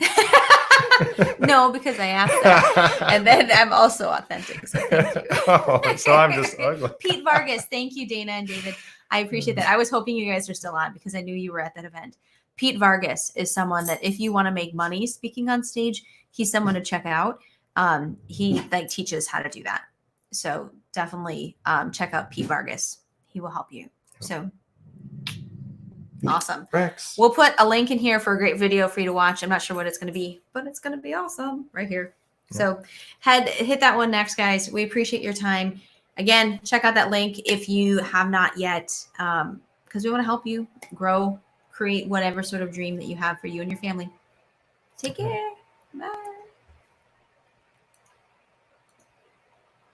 No, because I asked that. And then I'm also authentic. So thank you. Oh, so I'm just ugly. Pete Vargas. Thank you, Dana and David. I appreciate that. I was hoping you guys are still on because I knew you were at that event. Pete Vargas is someone that if you want to make money speaking on stage, he's someone to check out. He like teaches how to do that. So definitely check out Pete Vargas. He will help you. So awesome. Rex. We'll put a link in here for a great video for you to watch. I'm not sure what it's going to be, but it's going to be awesome right here. So hit that one next, guys. We appreciate your time. Again, check out that link if you have not yet, because we want to help you grow, create whatever sort of dream that you have for you and your family. Take care. Bye.